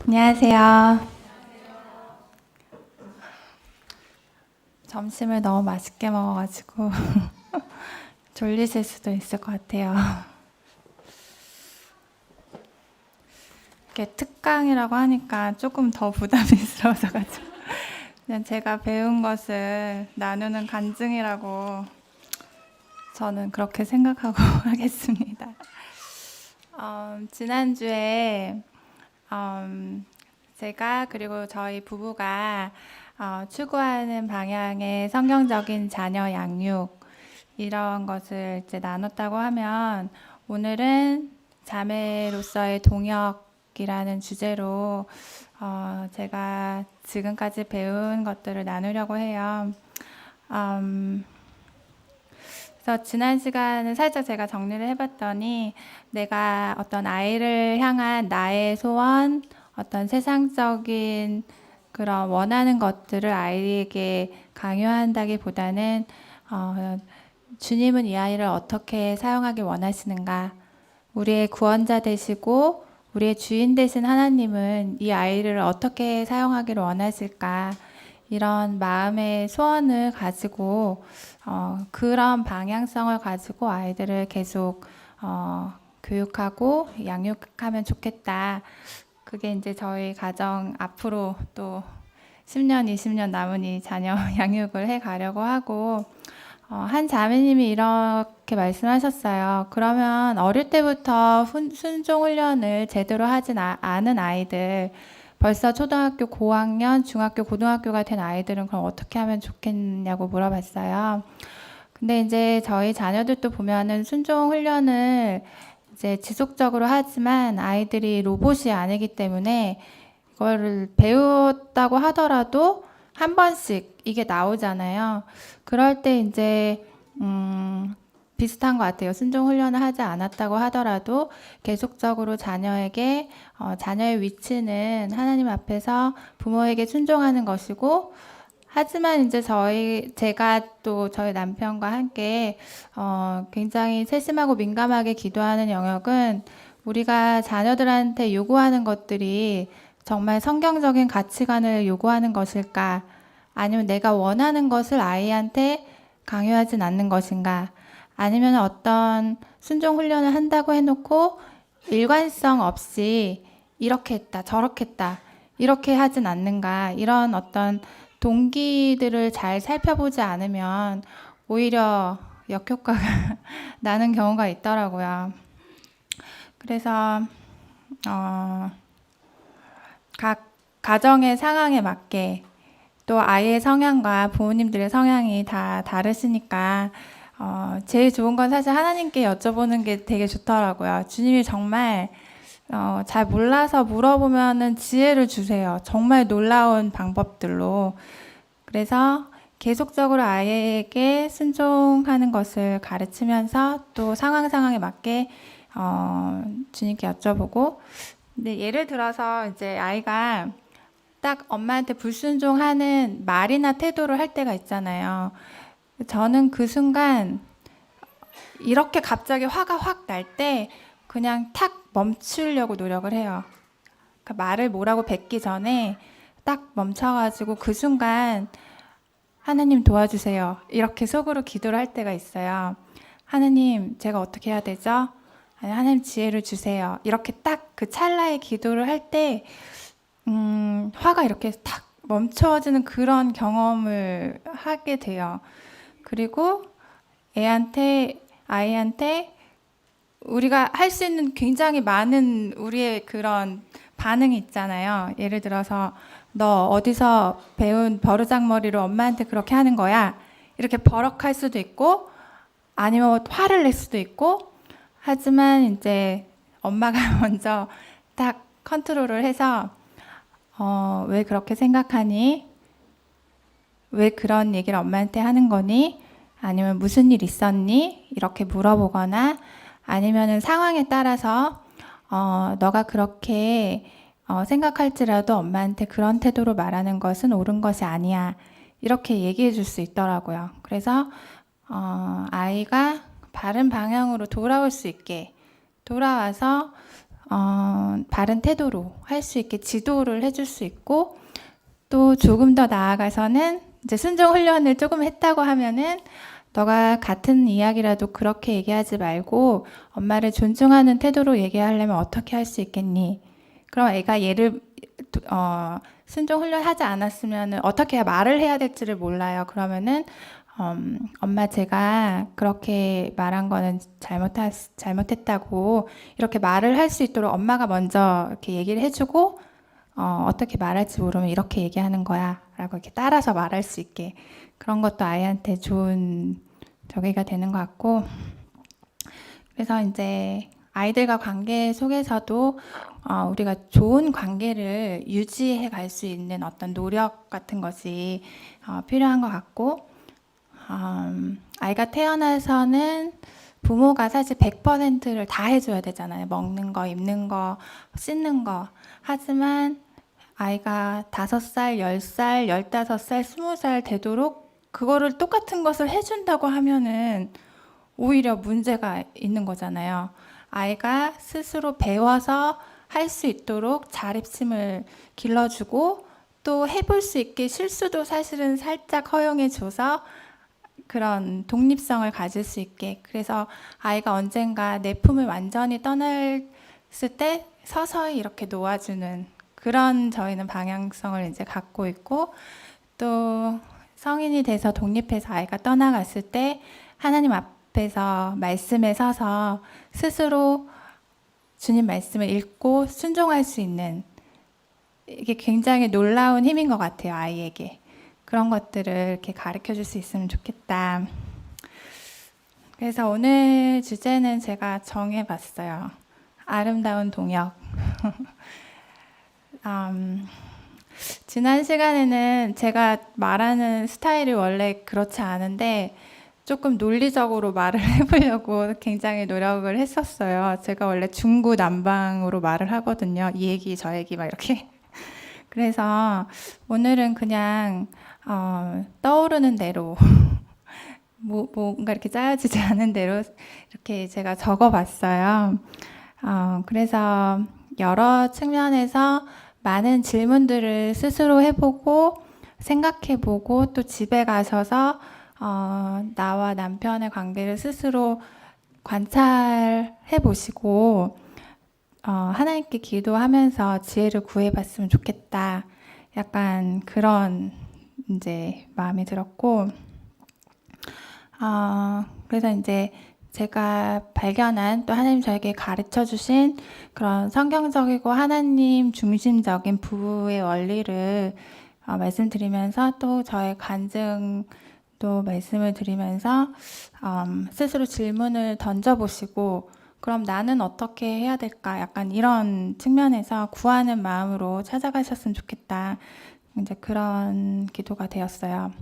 안녕하세요. 점심을 너무 맛있게 먹어가지고 졸리실 수도 있을 것 같아요. 이렇게 특강이라고 하니까 조금 더 부담스러워져가지고 그냥 제가 배운 것을 나누는 간증이라고 저는 그렇게 생각하고 하겠습니다. 지난주에 제가 그리고 저희 부부가 추구하는 방향의 성경적인 자녀 양육 이런 것을 이제 나눴다고 하면 오늘은 자매로서의 동역이라는 주제로 제가 지금까지 배운 것들을 나누려고 해요. 음, 그래서 지난 시간은 살짝 제가 정리를 해봤더니 내가 어떤 아이를 향한 나의 소원, 어떤 세상적인 그런 원하는 것들을 아이에게 강요한다기보다는 어, 주님은 이 아이를 어떻게 사용하기 원하시는가? 우리의 구원자 되시고 우리의 주인 되신 하나님은 이 아이를 어떻게 사용하기를 원하실까? 이런 마음의 소원을 가지고 그런 방향성을 가지고 아이들을 계속 교육하고 양육하면 좋겠다. 그게 이제 저희 가정 앞으로 또 10년, 20년 남은 이 자녀 양육을 해 가려고 하고 한 자매님이 이렇게 말씀하셨어요. 그러면 어릴 때부터 순종 훈련을 제대로 하진 않은 아이들, 벌써 초등학교 고학년, 중학교, 고등학교가 된 아이들은 그럼 어떻게 하면 좋겠냐고 물어봤어요. 근데 이제 저희 자녀들도 보면은 순종 훈련을 이제 지속적으로 하지만 아이들이 로봇이 아니기 때문에 이거를 배웠다고 하더라도 한 번씩 이게 나오잖아요. 그럴 때 이제 비슷한 것 같아요. 순종 훈련을 하지 않았다고 하더라도 계속적으로 자녀에게 자녀의 위치는 하나님 앞에서 부모에게 순종하는 것이고 하지만 이제 제가 또 저희 남편과 함께 굉장히 세심하고 민감하게 기도하는 영역은 우리가 자녀들한테 요구하는 것들이 정말 성경적인 가치관을 요구하는 것일까? 아니면 내가 원하는 것을 아이한테 강요하진 않는 것인가? 아니면 어떤 순종 훈련을 한다고 해놓고 일관성 없이 이렇게 했다, 저렇게 했다, 이렇게 하진 않는가? 이런 어떤 동기들을 잘 살펴보지 않으면 오히려 역효과가 나는 경우가 있더라고요. 그래서 어, 각 가정의 상황에 맞게 또 아이의 성향과 부모님들의 성향이 다 다르시니까 제일 좋은 건 사실 하나님께 여쭤보는 게 되게 좋더라고요. 주님이 정말 잘 몰라서 물어보면은 지혜를 주세요. 정말 놀라운 방법들로. 그래서 계속적으로 아이에게 순종하는 것을 가르치면서 또 상황에 맞게 주님께 여쭤보고 근데 예를 들어서 이제 아이가 딱 엄마한테 불순종하는 말이나 태도를 할 때가 있잖아요. 저는 그 순간 이렇게 갑자기 화가 확 날 때 그냥 탁 멈추려고 노력을 해요. 그러니까 말을 뭐라고 뱉기 전에 딱 멈춰가지고 그 순간 하나님 도와주세요. 이렇게 속으로 기도를 할 때가 있어요. 하나님, 제가 어떻게 해야 되죠? 아니, 하나님 지혜를 주세요. 이렇게 딱 그 찰나의 기도를 할 때, 화가 이렇게 탁 멈춰지는 그런 경험을 하게 돼요. 그리고 아이한테 우리가 할 수 있는 굉장히 많은 우리의 그런 반응이 있잖아요. 예를 들어서 너 어디서 배운 버르장머리로 엄마한테 그렇게 하는 거야? 이렇게 버럭할 수도 있고 아니면 화를 낼 수도 있고 하지만 이제 엄마가 먼저 딱 컨트롤을 해서 왜 그렇게 생각하니? 왜 그런 얘기를 엄마한테 하는 거니? 아니면 무슨 일 있었니? 이렇게 물어보거나 아니면은 상황에 따라서 너가 그렇게 생각할지라도 엄마한테 그런 태도로 말하는 것은 옳은 것이 아니야. 이렇게 얘기해 줄 수 있더라고요. 그래서 아이가 바른 방향으로 돌아올 수 있게 돌아와서 바른 태도로 할 수 있게 지도를 해줄 수 있고, 또 조금 더 나아가서는 이제 순종 훈련을 조금 했다고 하면은 너가 같은 이야기라도 그렇게 얘기하지 말고 엄마를 존중하는 태도로 얘기하려면 어떻게 할 수 있겠니? 그럼 애가 순종 훈련하지 않았으면 어떻게 말을 해야 될지를 몰라요. 그러면은 엄마 제가 그렇게 말한 거는 잘못했다고 이렇게 말을 할 수 있도록 엄마가 먼저 이렇게 얘기를 해주고 어떻게 말할지 모르면 이렇게 얘기하는 거야 라고 이렇게 따라서 말할 수 있게 그런 것도 아이한테 좋은 저기가 되는 것 같고, 그래서 이제 아이들과 관계 속에서도 우리가 좋은 관계를 유지해 갈 수 있는 어떤 노력 같은 것이 필요한 것 같고, 아이가 태어나서는 부모가 사실 100%를 다 해줘야 되잖아요. 먹는 거, 입는 거, 씻는 거. 하지만 아이가 5살, 10살, 15살, 20살 되도록 그거를 똑같은 것을 해준다고 하면은 오히려 문제가 있는 거잖아요. 아이가 스스로 배워서 할 수 있도록 자립심을 길러주고 또 해볼 수 있게 실수도 사실은 살짝 허용해줘서 그런 독립성을 가질 수 있게, 그래서 아이가 언젠가 내 품을 완전히 떠났을 때 서서히 이렇게 놓아주는 그런 저희는 방향성을 이제 갖고 있고, 또 성인이 돼서 독립해서 아이가 떠나갔을 때 하나님 앞에서 말씀에 서서 스스로 주님 말씀을 읽고 순종할 수 있는, 이게 굉장히 놀라운 힘인 것 같아요. 아이에게 그런 것들을 이렇게 가르쳐 줄 수 있으면 좋겠다. 그래서 오늘 주제는 제가 정해봤어요. 아름다운 동역. 지난 시간에는 제가 말하는 스타일이 원래 그렇지 않은데 조금 논리적으로 말을 해보려고 굉장히 노력을 했었어요. 제가 원래 중구난방으로 말을 하거든요. 이 얘기 저 얘기 막 이렇게. 그래서 오늘은 그냥 떠오르는 대로 뭔가 이렇게 짜여지지 않은 대로 이렇게 제가 적어봤어요. 그래서 여러 측면에서 많은 질문들을 스스로 해보고 생각해보고 또 집에 가셔서 나와 남편의 관계를 스스로 관찰해 보시고 하나님께 기도하면서 지혜를 구해봤으면 좋겠다. 약간 그런 이제 마음이 들었고, 그래서 이제 제가 발견한 또 하나님 저에게 가르쳐 주신 그런 성경적이고 하나님 중심적인 부부의 원리를 말씀드리면서 또 저의 간증도 말씀을 드리면서 스스로 질문을 던져보시고 그럼 나는 어떻게 해야 될까? 약간 이런 측면에서 구하는 마음으로 찾아가셨으면 좋겠다. 이제 그런 기도가 되었어요.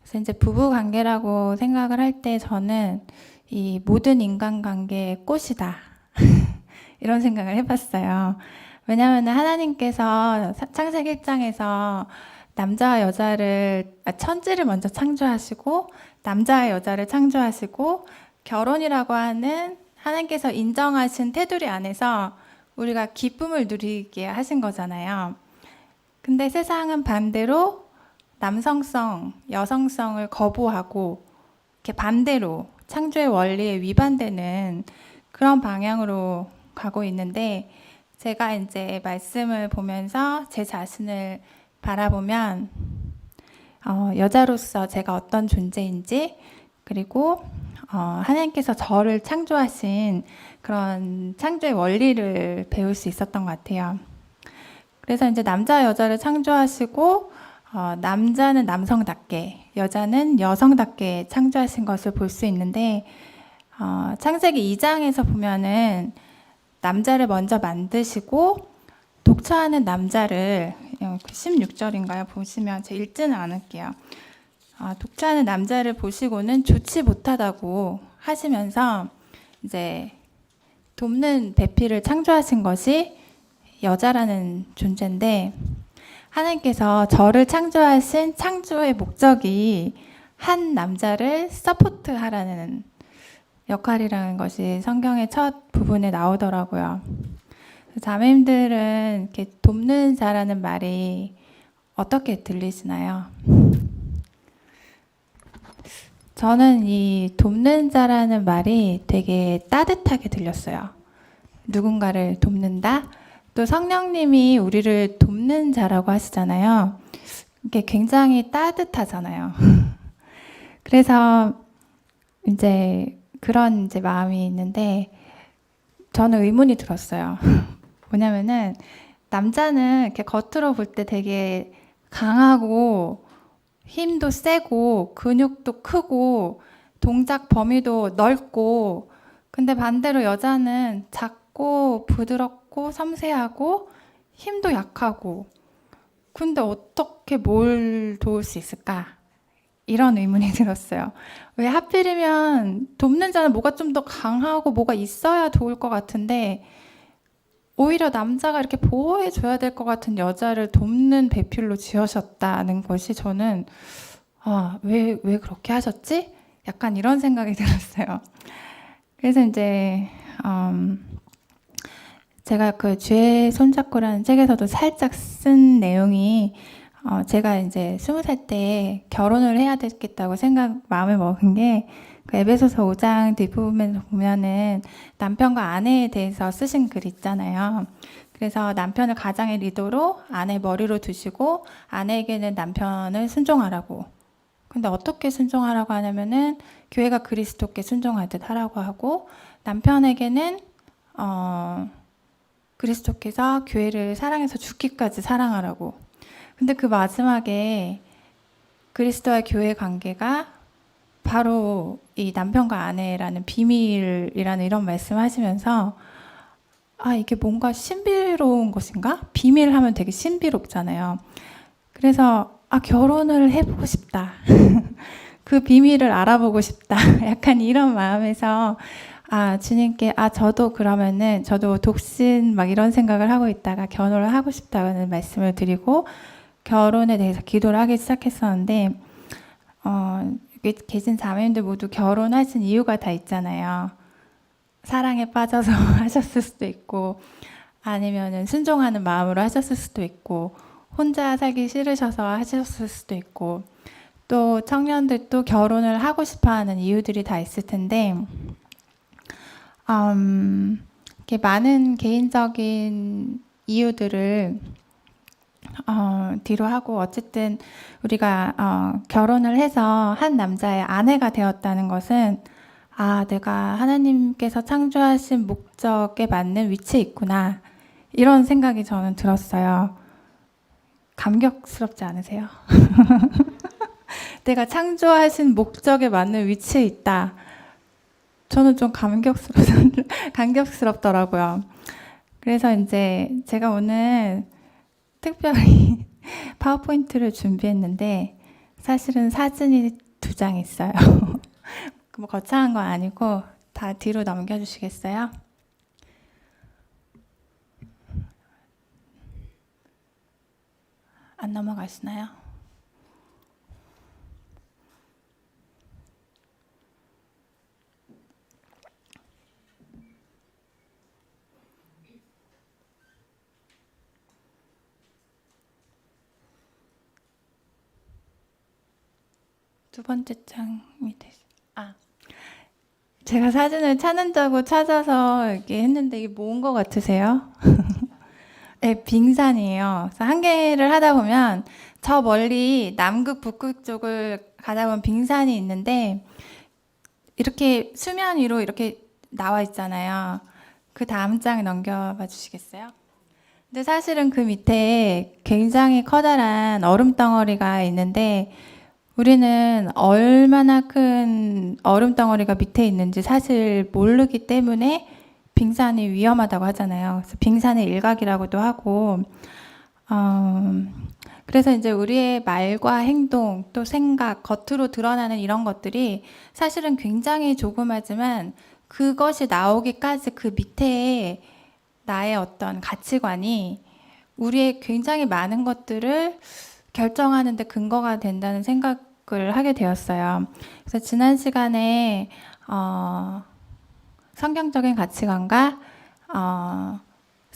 그래서 이제 부부 관계라고 생각을 할 때 저는 이 모든 인간관계의 꽃이다. 이런 생각을 해봤어요. 왜냐하면 하나님께서 창세기 1장에서 남자와 여자를, 천지를 먼저 창조하시고 남자와 여자를 창조하시고 결혼이라고 하는 하나님께서 인정하신 테두리 안에서 우리가 기쁨을 누리게 하신 거잖아요. 근데 세상은 반대로 남성성, 여성성을 거부하고 이렇게 반대로 창조의 원리에 위반되는 그런 방향으로 가고 있는데, 제가 이제 말씀을 보면서 제 자신을 바라보면 여자로서 제가 어떤 존재인지, 그리고 하나님께서 저를 창조하신 그런 창조의 원리를 배울 수 있었던 것 같아요. 그래서 이제 남자 여자를 창조하시고 남자는 남성답게 여자는 여성답게 창조하신 것을 볼 수 있는데, 창세기 2장에서 보면은 남자를 먼저 만드시고 독처하는 남자를 16절인가요? 보시면 제가 읽지는 않을게요. 독처하는 남자를 보시고는 좋지 못하다고 하시면서 이제 돕는 배필을 창조하신 것이 여자라는 존재인데, 하나님께서 저를 창조하신 창조의 목적이 한 남자를 서포트하라는 역할이라는 것이 성경의 첫 부분에 나오더라고요. 자매님들은 이렇게 돕는 자라는 말이 어떻게 들리시나요? 저는 이 돕는 자라는 말이 되게 따뜻하게 들렸어요. 누군가를 돕는다? 또 성령님이 우리를 돕는 자라고 하시잖아요. 이게 굉장히 따뜻하잖아요. 그래서 이제 그런 이제 마음이 있는데 저는 의문이 들었어요. 뭐냐면은 남자는 이렇게 겉으로 볼 때 되게 강하고 힘도 세고 근육도 크고 동작 범위도 넓고 근데 반대로 여자는 작고 부드럽고 섬세하고 힘도 약하고 근데 어떻게 뭘 도울 수 있을까? 이런 의문이 들었어요. 왜 하필이면 돕는 자는 뭐가 좀 더 강하고 뭐가 있어야 도울 것 같은데 오히려 남자가 이렇게 보호해줘야 될 것 같은 여자를 돕는 배필로 지으셨다는 것이 저는 왜 그렇게 하셨지? 약간 이런 생각이 들었어요. 그래서 이제 제가 그 죄의 손잡고라는 책에서도 살짝 쓴 내용이 제가 이제 20살 때 결혼을 해야 되겠다고 마음을 먹은 게 그 에베소서 5장 뒷부분에 보면은 남편과 아내에 대해서 쓰신 글 있잖아요. 그래서 남편을 가장의 리더로 아내 머리로 두시고 아내에게는 남편을 순종하라고. 근데 어떻게 순종하라고 하냐면은 교회가 그리스도께 순종하듯 하라고 하고 남편에게는 그리스도께서 교회를 사랑해서 죽기까지 사랑하라고. 근데 그 마지막에 그리스도와 교회의 관계가 바로 이 남편과 아내라는 비밀이라는 이런 말씀하시면서 이게 뭔가 신비로운 것인가? 비밀 하면 되게 신비롭잖아요. 그래서 결혼을 해보고 싶다. 그 비밀을 알아보고 싶다. 약간 이런 마음에서 주님께 저도 그러면은 저도 독신 막 이런 생각을 하고 있다가 결혼을 하고 싶다는 말씀을 드리고 결혼에 대해서 기도를 하기 시작했었는데 여기 계신 자매님들 모두 결혼하신 이유가 다 있잖아요. 사랑에 빠져서 하셨을 수도 있고 아니면은 순종하는 마음으로 하셨을 수도 있고 혼자 살기 싫으셔서 하셨을 수도 있고 또 청년들도 결혼을 하고 싶어하는 이유들이 다 있을 텐데 이렇게 많은 개인적인 이유들을 뒤로 하고 어쨌든 우리가 결혼을 해서 한 남자의 아내가 되었다는 것은 내가 하나님께서 창조하신 목적에 맞는 위치에 있구나 이런 생각이 저는 들었어요. 감격스럽지 않으세요? 내가 창조하신 목적에 맞는 위치에 있다. 저는 좀 감격스럽더라고요. 그래서 이제 제가 오늘 특별히 파워포인트를 준비했는데 사실은 사진이 2장 있어요. 뭐 거창한 거 아니고 다 뒤로 넘겨주시겠어요? 안 넘어가시나요? 두 번째 장이 제가 사진을 찾는다고 찾아서 이렇게 했는데 이게 뭔 것 같으세요? 네, 빙산이에요. 그래서 한계를 하다 보면 저 멀리 남극, 북극 쪽을 가다 보면 빙산이 있는데 이렇게 수면 위로 이렇게 나와 있잖아요. 그 다음 장 넘겨봐 주시겠어요? 근데 사실은 그 밑에 굉장히 커다란 얼음 덩어리가 있는데 우리는 얼마나 큰 얼음 덩어리가 밑에 있는지 사실 모르기 때문에 빙산이 위험하다고 하잖아요. 그래서 빙산의 일각이라고도 하고, 그래서 이제 우리의 말과 행동, 또 생각, 겉으로 드러나는 이런 것들이 사실은 굉장히 조그마지만 그것이 나오기까지 그 밑에 나의 어떤 가치관이 우리의 굉장히 많은 것들을 결정하는 데 근거가 된다는 생각을 하게 되었어요. 그래서 지난 시간에 성경적인 가치관과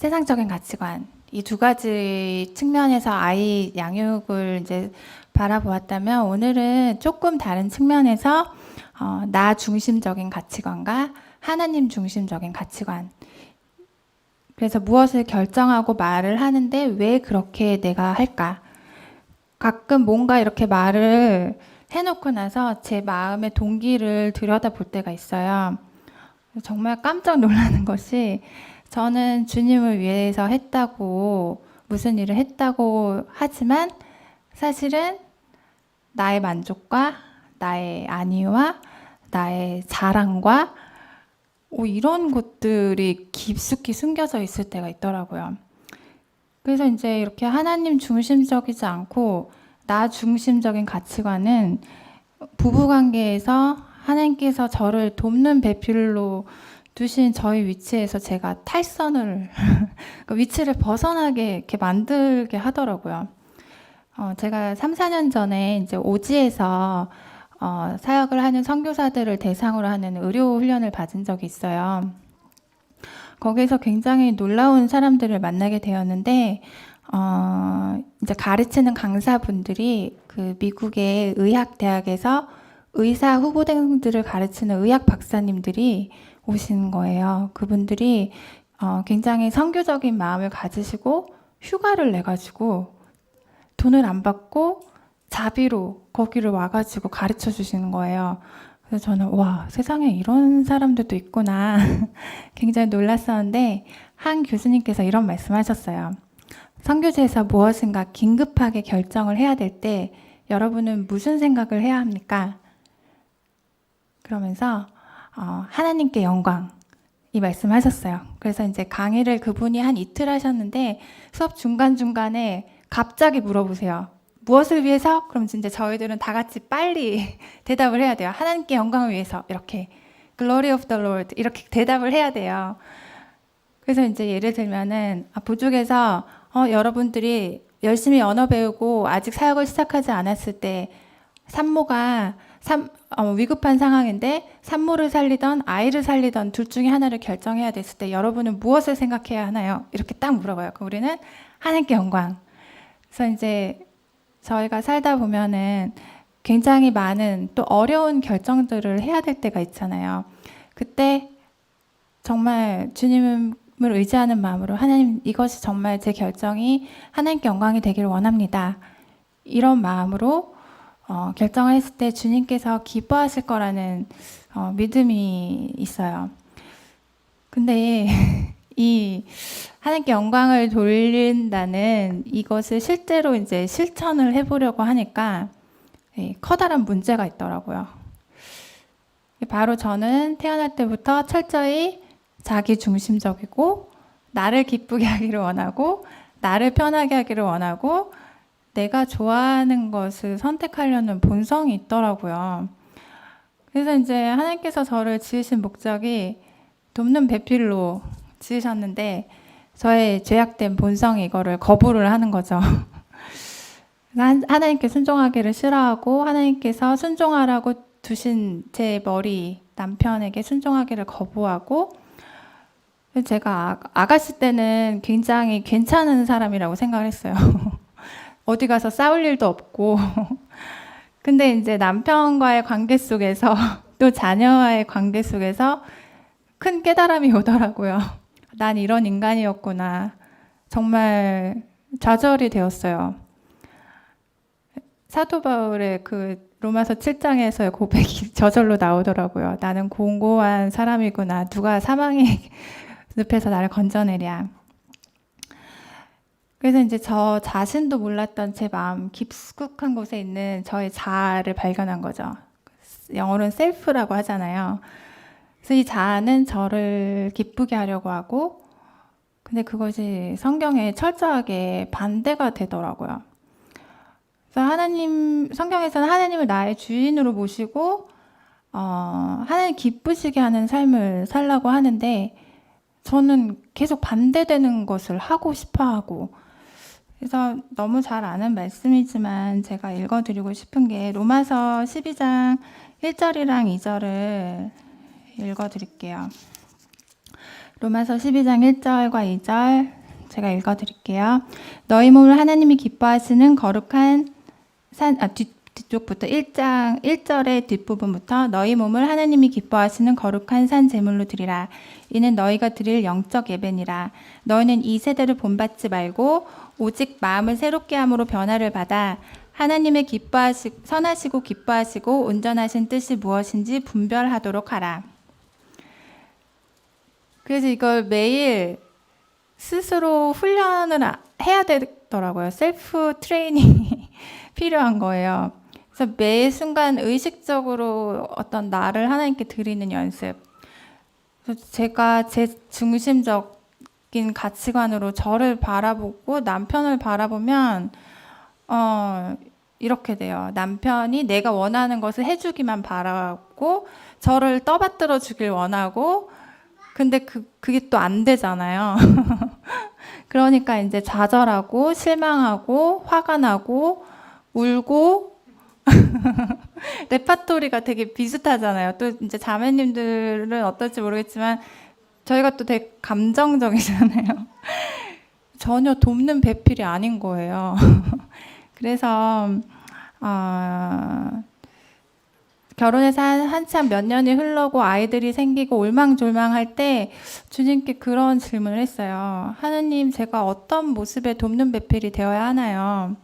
세상적인 가치관, 이 두 가지 측면에서 아이 양육을 이제 바라보았다면, 오늘은 조금 다른 측면에서 나 중심적인 가치관과 하나님 중심적인 가치관. 그래서 무엇을 결정하고 말을 하는데 왜 그렇게 내가 할까? 가끔 뭔가 이렇게 말을 해놓고 나서 제 마음의 동기를 들여다볼 때가 있어요. 정말 깜짝 놀라는 것이, 저는 주님을 위해서 했다고, 무슨 일을 했다고 하지만 사실은 나의 만족과 나의 안위와 나의 자랑과 이런 것들이 깊숙이 숨겨져 있을 때가 있더라고요. 그래서 이제 이렇게 하나님 중심적이지 않고 나 중심적인 가치관은 부부관계에서 하나님께서 저를 돕는 배필로 두신 저희 위치에서 제가 탈선을 그 위치를 벗어나게 이렇게 만들게 하더라고요. 제가 3, 4년 전에 이제 오지에서 사역을 하는 선교사들을 대상으로 하는 의료 훈련을 받은 적이 있어요. 거기서 굉장히 놀라운 사람들을 만나게 되었는데, 이제 가르치는 강사분들이 그 미국의 의학대학에서 의사 후보생들을 가르치는 의학 박사님들이 오신 거예요. 그분들이 굉장히 선교적인 마음을 가지시고 휴가를 내가지고 돈을 안 받고 자비로 거기를 와가지고 가르쳐 주시는 거예요. 그래서 저는 와, 세상에 이런 사람들도 있구나 굉장히 놀랐었는데, 한 교수님께서 이런 말씀하셨어요. 선교지에서 무엇인가 긴급하게 결정을 해야 될 때 여러분은 무슨 생각을 해야 합니까? 그러면서 하나님께 영광, 이 말씀하셨어요. 그래서 이제 강의를 그분이 한 이틀 하셨는데 수업 중간중간에 갑자기 물어보세요. 무엇을 위해서? 그럼 이제 저희들은 다 같이 빨리 대답을 해야 돼요. 하나님께 영광을 위해서, 이렇게 Glory of the Lord 이렇게 대답을 해야 돼요. 그래서 이제 예를 들면은 부족에서 여러분들이 열심히 언어 배우고 아직 사역을 시작하지 않았을 때 산모가 위급한 상황인데 산모를 살리던 아이를 살리던 둘 중에 하나를 결정해야 됐을 때 여러분은 무엇을 생각해야 하나요? 이렇게 딱 물어봐요. 그럼 우리는 하나님께 영광. 그래서 이제 저희가 살다 보면은 굉장히 많은 또 어려운 결정들을 해야 될 때가 있잖아요. 그때 정말 주님을 의지하는 마음으로, 하나님, 이것이 정말 제 결정이 하나님께 영광이 되기를 원합니다. 이런 마음으로 결정을 했을 때 주님께서 기뻐하실 거라는 믿음이 있어요. 근데 이 하나님께 영광을 돌린다는 이것을 실제로 이제 실천을 해보려고 하니까 커다란 문제가 있더라고요. 바로 저는 태어날 때부터 철저히 자기 중심적이고, 나를 기쁘게 하기를 원하고, 나를 편하게 하기를 원하고, 내가 좋아하는 것을 선택하려는 본성이 있더라고요. 그래서 이제 하나님께서 저를 지으신 목적이 돕는 배필로 지으셨는데, 저의 죄악된 본성이 이거를 거부를 하는 거죠. 하나님께 순종하기를 싫어하고, 하나님께서 순종하라고 두신 제 머리, 남편에게 순종하기를 거부하고, 제가 아가씨 때는 굉장히 괜찮은 사람이라고 생각을 했어요. 어디 가서 싸울 일도 없고. 근데 이제 남편과의 관계 속에서 또 자녀와의 관계 속에서 큰 깨달음이 오더라고요. 난 이런 인간이었구나. 정말 좌절이 되었어요. 사도 바울의 그 로마서 7장에서의 고백이 저절로 나오더라고요. 나는 공고한 사람이구나. 누가 사망의 늪에서 나를 건져내랴. 그래서 이제 저 자신도 몰랐던 제 마음 깊숙한 곳에 있는 저의 자아를 발견한 거죠. 영어로는 셀프라고 하잖아요. 그래서 이 자아는 저를 기쁘게 하려고 하고, 근데 그것이 성경에 철저하게 반대가 되더라고요. 그래서 성경에서는 하나님을 나의 주인으로 모시고, 하나님 기쁘시게 하는 삶을 살라고 하는데, 저는 계속 반대되는 것을 하고 싶어 하고, 그래서 너무 잘 아는 말씀이지만 제가 읽어드리고 싶은 게 로마서 12장 1절이랑 2절을 읽어드릴게요. 로마서 12장 1절과 2절 제가 읽어드릴게요. 너희 몸을 하나님이 기뻐하시는 거룩한 뒤쪽부터 1장 1절의 뒷부분부터 너희 몸을 하나님이 기뻐하시는 거룩한 산 제물로 드리라. 이는 너희가 드릴 영적 예배니라. 너희는 이 세대를 본받지 말고 오직 마음을 새롭게 함으로 변화를 받아 하나님의 선하시고 기뻐하시고 온전하신 뜻이 무엇인지 분별하도록 하라. 그래서 이걸 매일 스스로 훈련을 해야 되더라고요. 셀프 트레이닝이 필요한 거예요. 그래서 매 순간 의식적으로 어떤 나를 하나님께 드리는 연습. 그래서 제가 제 중심적인 가치관으로 저를 바라보고 남편을 바라보면 이렇게 돼요. 남편이 내가 원하는 것을 해주기만 바라고 저를 떠받들어 주길 원하고 근데 그게 또 안 되잖아요. 그러니까 이제 좌절하고 실망하고 화가 나고 울고 레파토리가 되게 비슷하잖아요. 또 이제 자매님들은 어떨지 모르겠지만 저희가 또 되게 감정적이잖아요. 전혀 돕는 배필이 아닌 거예요. 그래서 결혼해서 한참 몇 년이 흘러고 아이들이 생기고 울망졸망할 때 주님께 그런 질문을 했어요. 하느님, 제가 어떤 모습의 돕는 배필이 되어야 하나요?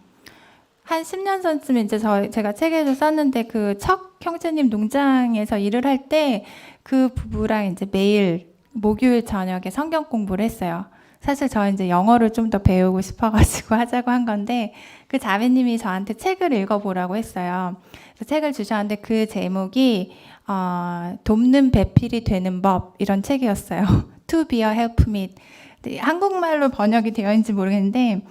한 10년 전쯤에 이제 제가 책에도 썼는데 그 척 형제님 농장에서 일을 할 때 그 부부랑 이제 매일 목요일 저녁에 성경 공부를 했어요. 사실 저 이제 영어를 좀 더 배우고 싶어가지고 하자고 한 건데 그 자매님이 저한테 책을 읽어보라고 했어요. 그래서 책을 주셨는데 그 제목이 돕는 배필이 되는 법 이런 책이었어요. To be a helpmeet. 한국말로 번역이 되어 있는지 모르겠는데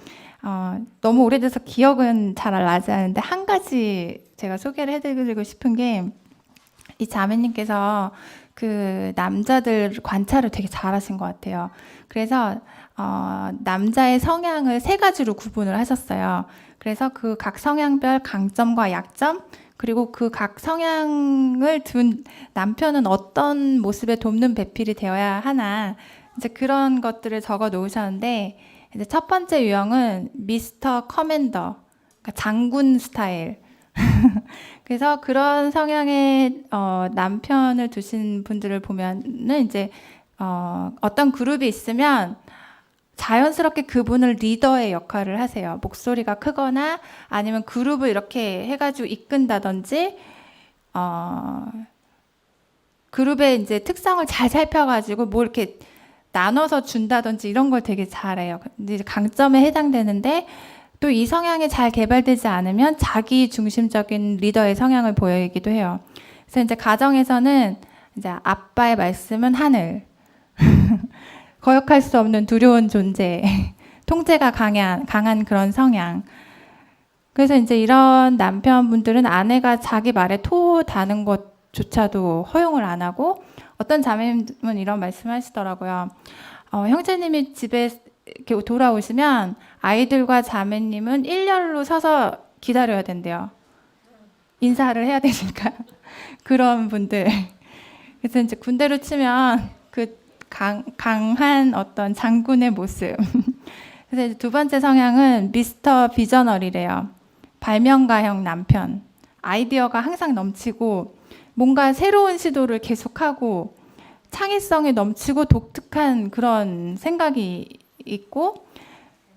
너무 오래돼서 기억은 잘 나지 않는데 한 가지 제가 소개를 해드리고 싶은 게 이 자매님께서 그 남자들 관찰을 되게 잘하신 것 같아요. 그래서 남자의 성향을 3가지로 구분을 하셨어요. 그래서 그 각 성향별 강점과 약점 그리고 그 각 성향을 둔 남편은 어떤 모습의 돕는 배필이 되어야 하나 이제 그런 것들을 적어 놓으셨는데 이제 첫 번째 유형은 미스터 커맨더, 그러니까 장군 스타일. 그래서 그런 성향의 남편을 두신 분들을 보면은 이제 어떤 그룹이 있으면 자연스럽게 그분을 리더의 역할을 하세요. 목소리가 크거나 아니면 그룹을 이렇게 해가지고 이끈다든지 그룹의 이제 특성을 잘 살펴가지고 뭐 이렇게 나눠서 준다든지 이런 걸 되게 잘해요. 근데 이제 강점에 해당되는데 또 이 성향이 잘 개발되지 않으면 자기 중심적인 리더의 성향을 보이기도 해요. 그래서 이제 가정에서는 이제 아빠의 말씀은 하늘, 거역할 수 없는 두려운 존재, 통제가 강한 그런 성향. 그래서 이제 이런 남편분들은 아내가 자기 말에 토다는 것조차도 허용을 안 하고 어떤 자매님은 이런 말씀하시더라고요. 형제님이 집에 이렇게 돌아오시면 아이들과 자매님은 일렬로 서서 기다려야 된대요. 인사를 해야 되니까. 그런 분들. 그래서 이제 군대로 치면 그 강한 어떤 장군의 모습. 그래서 이제 두 번째 성향은 미스터 비저너리래요. 발명가형 남편. 아이디어가 항상 넘치고 뭔가 새로운 시도를 계속하고 창의성이 넘치고 독특한 그런 생각이 있고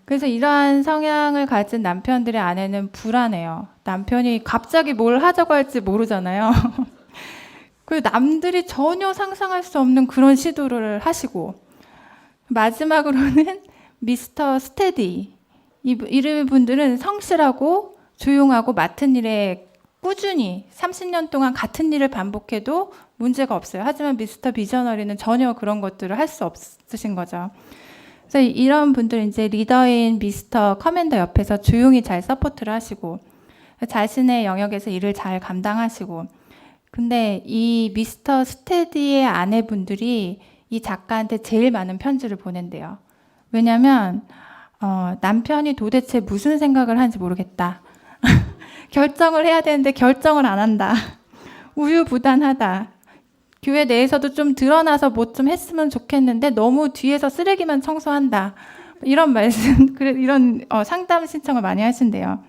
그래서 이러한 성향을 가진 남편들의 아내는 불안해요. 남편이 갑자기 뭘 하자고 할지 모르잖아요. 그리고 남들이 전혀 상상할 수 없는 그런 시도를 하시고 마지막으로는 미스터 스테디. 이런 분들은 성실하고 조용하고 맡은 일에 꾸준히 30년 동안 같은 일을 반복해도 문제가 없어요. 하지만 미스터 비저너리는 전혀 그런 것들을 할 수 없으신 거죠. 그래서 이런 분들은 이제 리더인 미스터 커맨더 옆에서 조용히 잘 서포트를 하시고 자신의 영역에서 일을 잘 감당하시고 근데 이 미스터 스테디의 아내분들이 이 작가한테 제일 많은 편지를 보낸대요. 왜냐하면 남편이 도대체 무슨 생각을 하는지 모르겠다. 결정을 해야 되는데 결정을 안 한다. 우유부단하다. 교회 내에서도 좀 드러나서 뭐 좀 했으면 좋겠는데 너무 뒤에서 쓰레기만 청소한다. 이런 말씀, 이런 상담 신청을 많이 하신대요.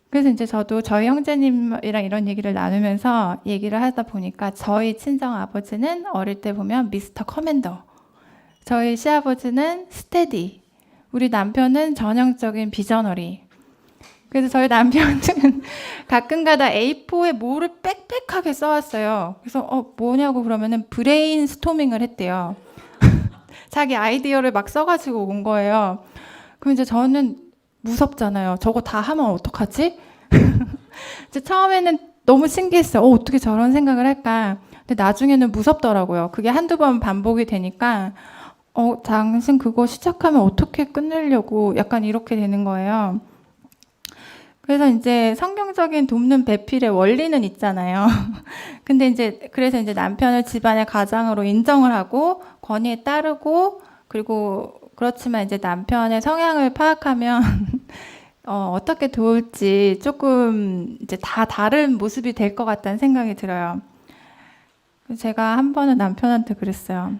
그래서 이제 저도 저희 형제님이랑 이런 얘기를 나누면서 얘기를 하다 보니까 저희 친정 아버지는 어릴 때 보면 미스터 커맨더, 저희 시아버지는 스테디, 우리 남편은 전형적인 비저너리. 그래서 저희 남편은 가끔가다 A4에 뭐를 빽빽하게 써왔어요. 그래서 뭐냐고 그러면은 브레인 스토밍을 했대요. 자기 아이디어를 막 써가지고 온 거예요. 그럼 이제 저는 무섭잖아요. 저거 다 하면 어떡하지? 이제 처음에는 너무 신기했어요. 어떻게 저런 생각을 할까? 근데 나중에는 무섭더라고요. 그게 한두 번 반복이 되니까 당신 그거 시작하면 어떻게 끝내려고 약간 이렇게 되는 거예요. 그래서 이제 성경적인 돕는 배필의 원리는 있잖아요. 근데 이제 그래서 이제 남편을 집안의 가장으로 인정을 하고 권위에 따르고, 그리고 그렇지만 이제 남편의 성향을 파악하면 어떻게 도울지 조금 이제 다 다른 모습이 될 것 같다는 생각이 들어요. 제가 한 번은 남편한테 그랬어요.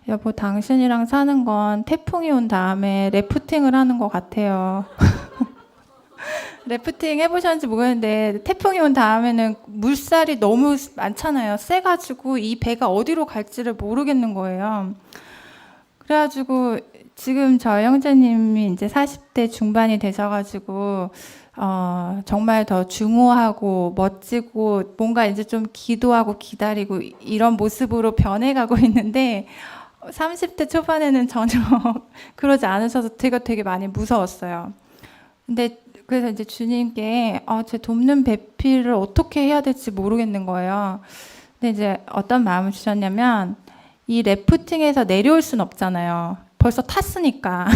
여보, 당신이랑 사는 건 태풍이 온 다음에 래프팅을 하는 것 같아요. 래프팅 해보셨는지 모르겠는데 태풍이 온 다음에는 물살이 너무 많잖아요. 세가지고 이 배가 어디로 갈지를 모르겠는 거예요. 그래가지고 지금 저 형제님이 이제 40대 중반이 되셔가지고 정말 더 중후하고 멋지고 뭔가 이제 좀 기도하고 기다리고 이런 모습으로 변해가고 있는데 30대 초반에는 전혀 그러지 않으셔서 제가 되게 많이 무서웠어요. 근데 그래서 이제 주님께 제 돕는 배필을 어떻게 해야 될지 모르겠는 거예요. 근데 이제 어떤 마음을 주셨냐면 이 래프팅에서 내려올 순 없잖아요. 벌써 탔으니까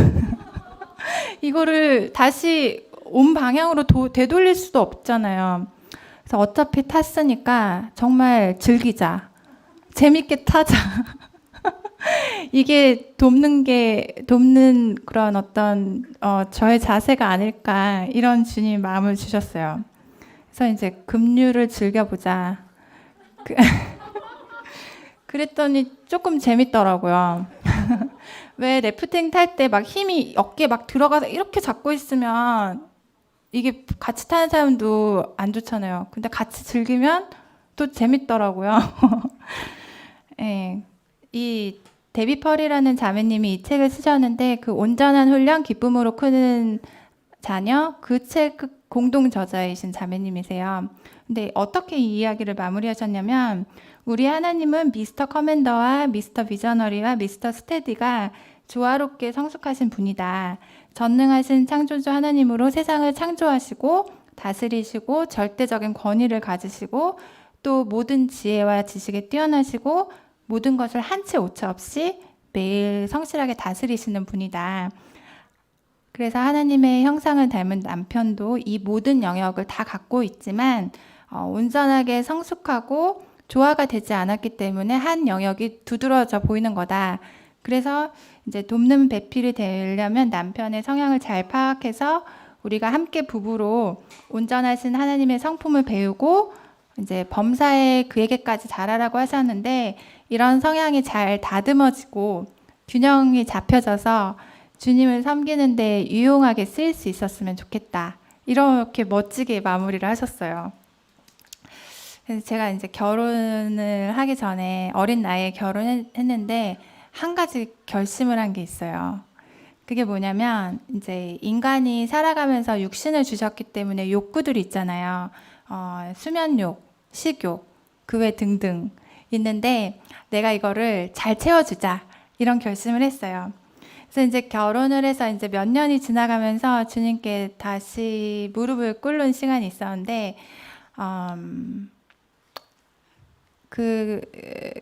이거를 다시 온 방향으로 되돌릴 수도 없잖아요. 그래서 어차피 탔으니까 정말 즐기자. 재밌게 타자. 이게 돕는 그런 어떤 저의 자세가 아닐까, 이런 주님 마음을 주셨어요. 그래서 이제 급류를 즐겨보자. 그랬더니 조금 재밌더라고요. 왜 래프팅 탈 때 막 힘이 어깨에 막 들어가서 이렇게 잡고 있으면 이게 같이 타는 사람도 안 좋잖아요. 근데 같이 즐기면 또 재밌더라고요. 네. 이 데비 펄이라는 자매님이 이 책을 쓰셨는데, 그 온전한 훈련 기쁨으로 크는 자녀, 그 책 공동 저자이신 자매님이세요. 근데 어떻게 이 이야기를 마무리하셨냐면, 우리 하나님은 미스터 커맨더와 미스터 비저너리와 미스터 스테디가 조화롭게 성숙하신 분이다. 전능하신 창조주 하나님으로 세상을 창조하시고 다스리시고 절대적인 권위를 가지시고 또 모든 지혜와 지식에 뛰어나시고 모든 것을 한 채 오차 없이 매일 성실하게 다스리시는 분이다. 그래서 하나님의 형상을 닮은 남편도 이 모든 영역을 다 갖고 있지만 온전하게 성숙하고 조화가 되지 않았기 때문에 한 영역이 두드러져 보이는 거다. 그래서 이제 돕는 배필이 되려면 남편의 성향을 잘 파악해서 우리가 함께 부부로 온전하신 하나님의 성품을 배우고 이제 범사에 그에게까지 자라라고 하셨는데, 이런 성향이 잘 다듬어지고 균형이 잡혀져서 주님을 섬기는 데 유용하게 쓰일 수 있었으면 좋겠다. 이렇게 멋지게 마무리를 하셨어요. 그래서 제가 이제 결혼을 하기 전에 어린 나이에 결혼했는데 한 가지 결심을 한 게 있어요. 그게 뭐냐면 이제 인간이 살아가면서 육신을 주셨기 때문에 욕구들이 있잖아요. 수면욕, 식욕, 그 외 등등 있는데 내가 이거를 잘 채워주자, 이런 결심을 했어요. 그래서 이제 결혼을 해서 이제 몇 년이 지나가면서 주님께 다시 무릎을 꿇는 시간이 있었는데 그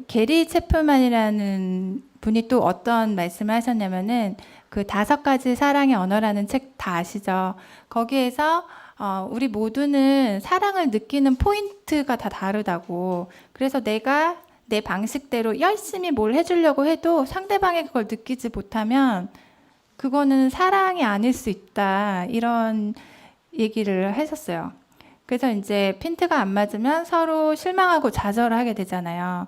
게리 체플만이라는 분이 또 어떤 말씀을 하셨냐면은 그 5가지 사랑의 언어라는 책 다 아시죠? 거기에서 우리 모두는 사랑을 느끼는 포인트가 다 다르다고. 그래서 내가 내 방식대로 열심히 뭘 해주려고 해도 상대방이 그걸 느끼지 못하면 그거는 사랑이 아닐 수 있다, 이런 얘기를 하셨어요. 그래서 이제 핀트가 안 맞으면 서로 실망하고 좌절을 하게 되잖아요.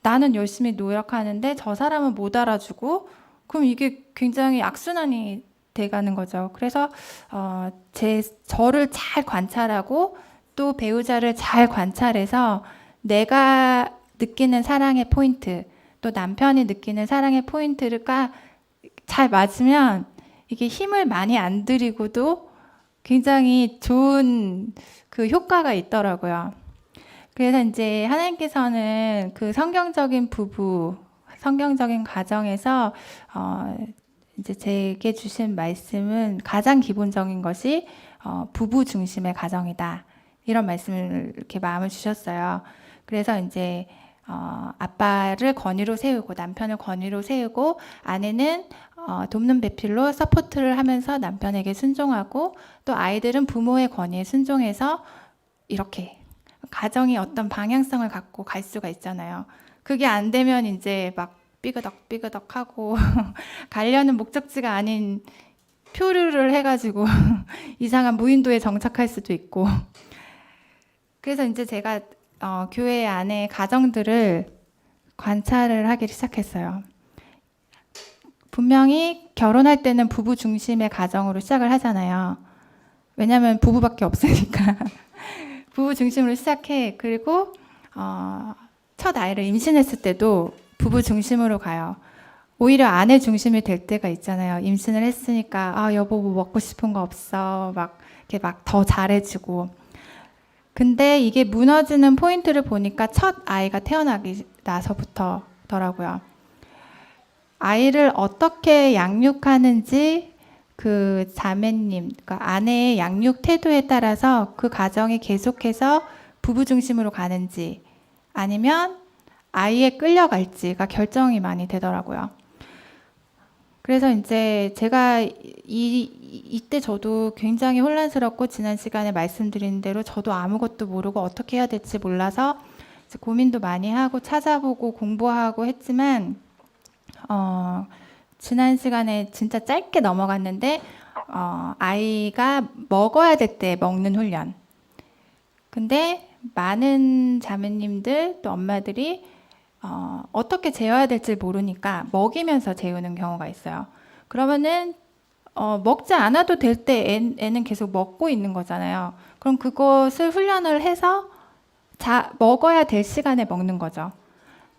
나는 열심히 노력하는데 저 사람은 못 알아주고 그럼 이게 굉장히 악순환이 돼가는 거죠. 그래서 저를 잘 관찰하고 또 배우자를 잘 관찰해서 내가 느끼는 사랑의 포인트 또 남편이 느끼는 사랑의 포인트가 잘 맞으면 이게 힘을 많이 안 들이고도 굉장히 좋은 그 효과가 있더라고요. 그래서 이제 하나님께서는 그 성경적인 부부, 성경적인 가정에서 이제 제게 주신 말씀은 가장 기본적인 것이 부부 중심의 가정이다. 이런 말씀을 이렇게 마음을 주셨어요. 그래서 이제 아빠를 권위로 세우고 남편을 권위로 세우고 아내는 돕는 배필로 서포트를 하면서 남편에게 순종하고 또 아이들은 부모의 권위에 순종해서 이렇게 가정이 어떤 방향성을 갖고 갈 수가 있잖아요. 그게 안 되면 이제 막 삐그덕 하고 가려는 목적지가 아닌 표류를 해가지고 이상한 무인도에 정착할 수도 있고. 그래서 이제 제가 교회 안에 가정들을 관찰을 하기 시작했어요. 분명히 결혼할 때는 부부 중심의 가정으로 시작을 하잖아요. 왜냐하면 부부밖에 없으니까. 부부 중심으로 시작해. 그리고 첫 아이를 임신했을 때도 부부 중심으로 가요. 오히려 아내 중심이 될 때가 있잖아요. 임신을 했으니까 여보 뭐 먹고 싶은 거 없어. 막 이렇게 막 더 잘해주고. 근데 이게 무너지는 포인트를 보니까 첫 아이가 태어나기 나서부터더라고요. 아이를 어떻게 양육하는지 그 자매님, 그러니까 아내의 양육 태도에 따라서 그 가정이 계속해서 부부 중심으로 가는지 아니면 아이에 끌려갈지가 결정이 많이 되더라고요. 그래서 이제 제가 이때 저도 굉장히 혼란스럽고 지난 시간에 말씀드린 대로 저도 아무것도 모르고 어떻게 해야 될지 몰라서 고민도 많이 하고 찾아보고 공부하고 했지만 지난 시간에 진짜 짧게 넘어갔는데 아이가 먹어야 될 때 먹는 훈련. 근데 많은 자매님들 또 엄마들이 어떻게 재워야 될지 모르니까 먹이면서 재우는 경우가 있어요. 그러면은 먹지 않아도 될 때 애는 계속 먹고 있는 거잖아요. 그럼 그것을 훈련을 해서 먹어야 될 시간에 먹는 거죠.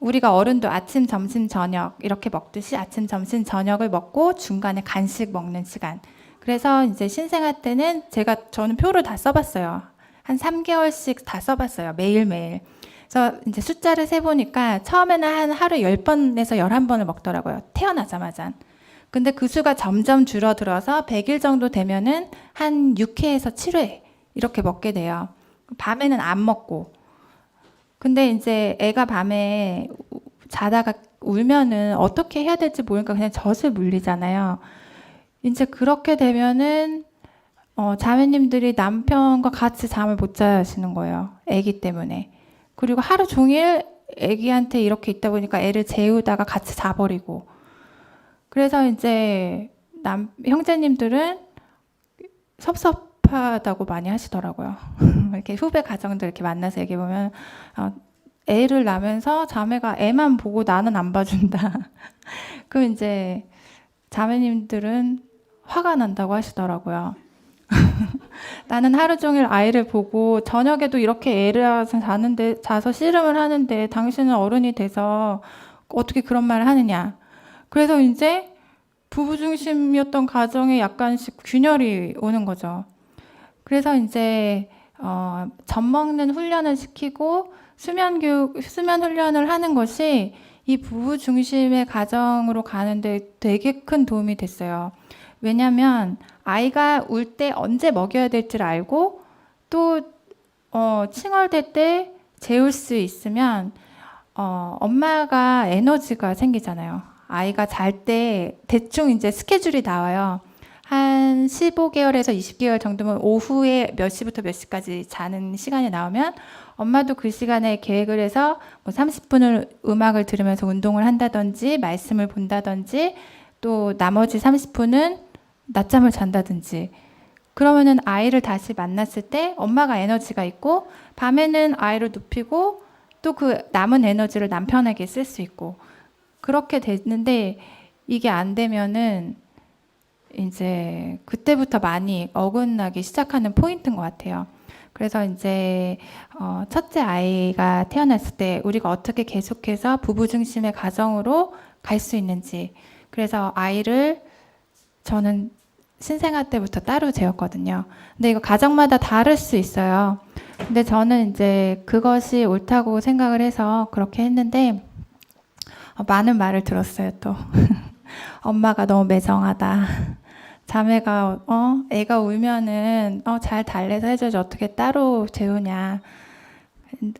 우리가 어른도 아침, 점심, 저녁 이렇게 먹듯이 아침, 점심, 저녁을 먹고 중간에 간식 먹는 시간. 그래서 이제 신생아 때는 저는 표를 다 써봤어요. 한 3개월씩 다 써봤어요. 매일매일. 그래서 이제 숫자를 세보니까 처음에는 한 하루에 10번에서 11번을 먹더라고요. 태어나자마자. 근데 그 수가 점점 줄어들어서 100일 정도 되면은 한 6회에서 7회 이렇게 먹게 돼요. 밤에는 안 먹고. 근데 이제 애가 밤에 자다가 울면은 어떻게 해야 될지 모르니까 그냥 젖을 물리잖아요. 이제 그렇게 되면은 자매님들이 남편과 같이 잠을 못 자시는 거예요. 애기 때문에. 그리고 하루 종일 애기한테 이렇게 있다 보니까 애를 재우다가 같이 자버리고. 그래서 이제 형제님들은 섭섭하다고 많이 하시더라고요. 이렇게 후배 가정들 이렇게 만나서 얘기해보면 애를 낳으면서 자매가 애만 보고 나는 안 봐준다. 그럼 이제 자매님들은 화가 난다고 하시더라고요. 나는 하루 종일 아이를 보고 저녁에도 이렇게 애를 자서 씨름을 하는데 당신은 어른이 돼서 어떻게 그런 말을 하느냐. 그래서 이제 부부 중심이었던 가정에 약간씩 균열이 오는 거죠. 그래서 이제 젖 먹는 훈련을 시키고 수면 훈련을 하는 것이 이 부부 중심의 가정으로 가는데 되게 큰 도움이 됐어요. 왜냐하면 아이가 울 때 언제 먹여야 될지를 알고 또 칭얼댈 때 재울 수 있으면 엄마가 에너지가 생기잖아요. 아이가 잘 때 대충 이제 스케줄이 나와요. 한 15개월에서 20개월 정도면 오후에 몇 시부터 몇 시까지 자는 시간이 나오면 엄마도 그 시간에 계획을 해서 뭐 30분을 음악을 들으면서 운동을 한다든지 말씀을 본다든지 또 나머지 30분은 낮잠을 잔다든지 그러면은 아이를 다시 만났을 때 엄마가 에너지가 있고 밤에는 아이를 눕히고 또 그 남은 에너지를 남편에게 쓸 수 있고 그렇게 됐는데 이게 안 되면은 이제 그때부터 많이 어긋나기 시작하는 포인트인 것 같아요. 그래서 이제 첫째 아이가 태어났을 때 우리가 어떻게 계속해서 부부 중심의 가정으로 갈 수 있는지. 그래서 아이를 저는 신생아 때부터 따로 재웠거든요. 근데 이거 가정마다 다를 수 있어요. 근데 저는 이제 그것이 옳다고 생각을 해서 그렇게 했는데 많은 말을 들었어요, 또. 엄마가 너무 매정하다. 자매가 애가 울면은 잘 달래서 해줘야지 어떻게 따로 재우냐.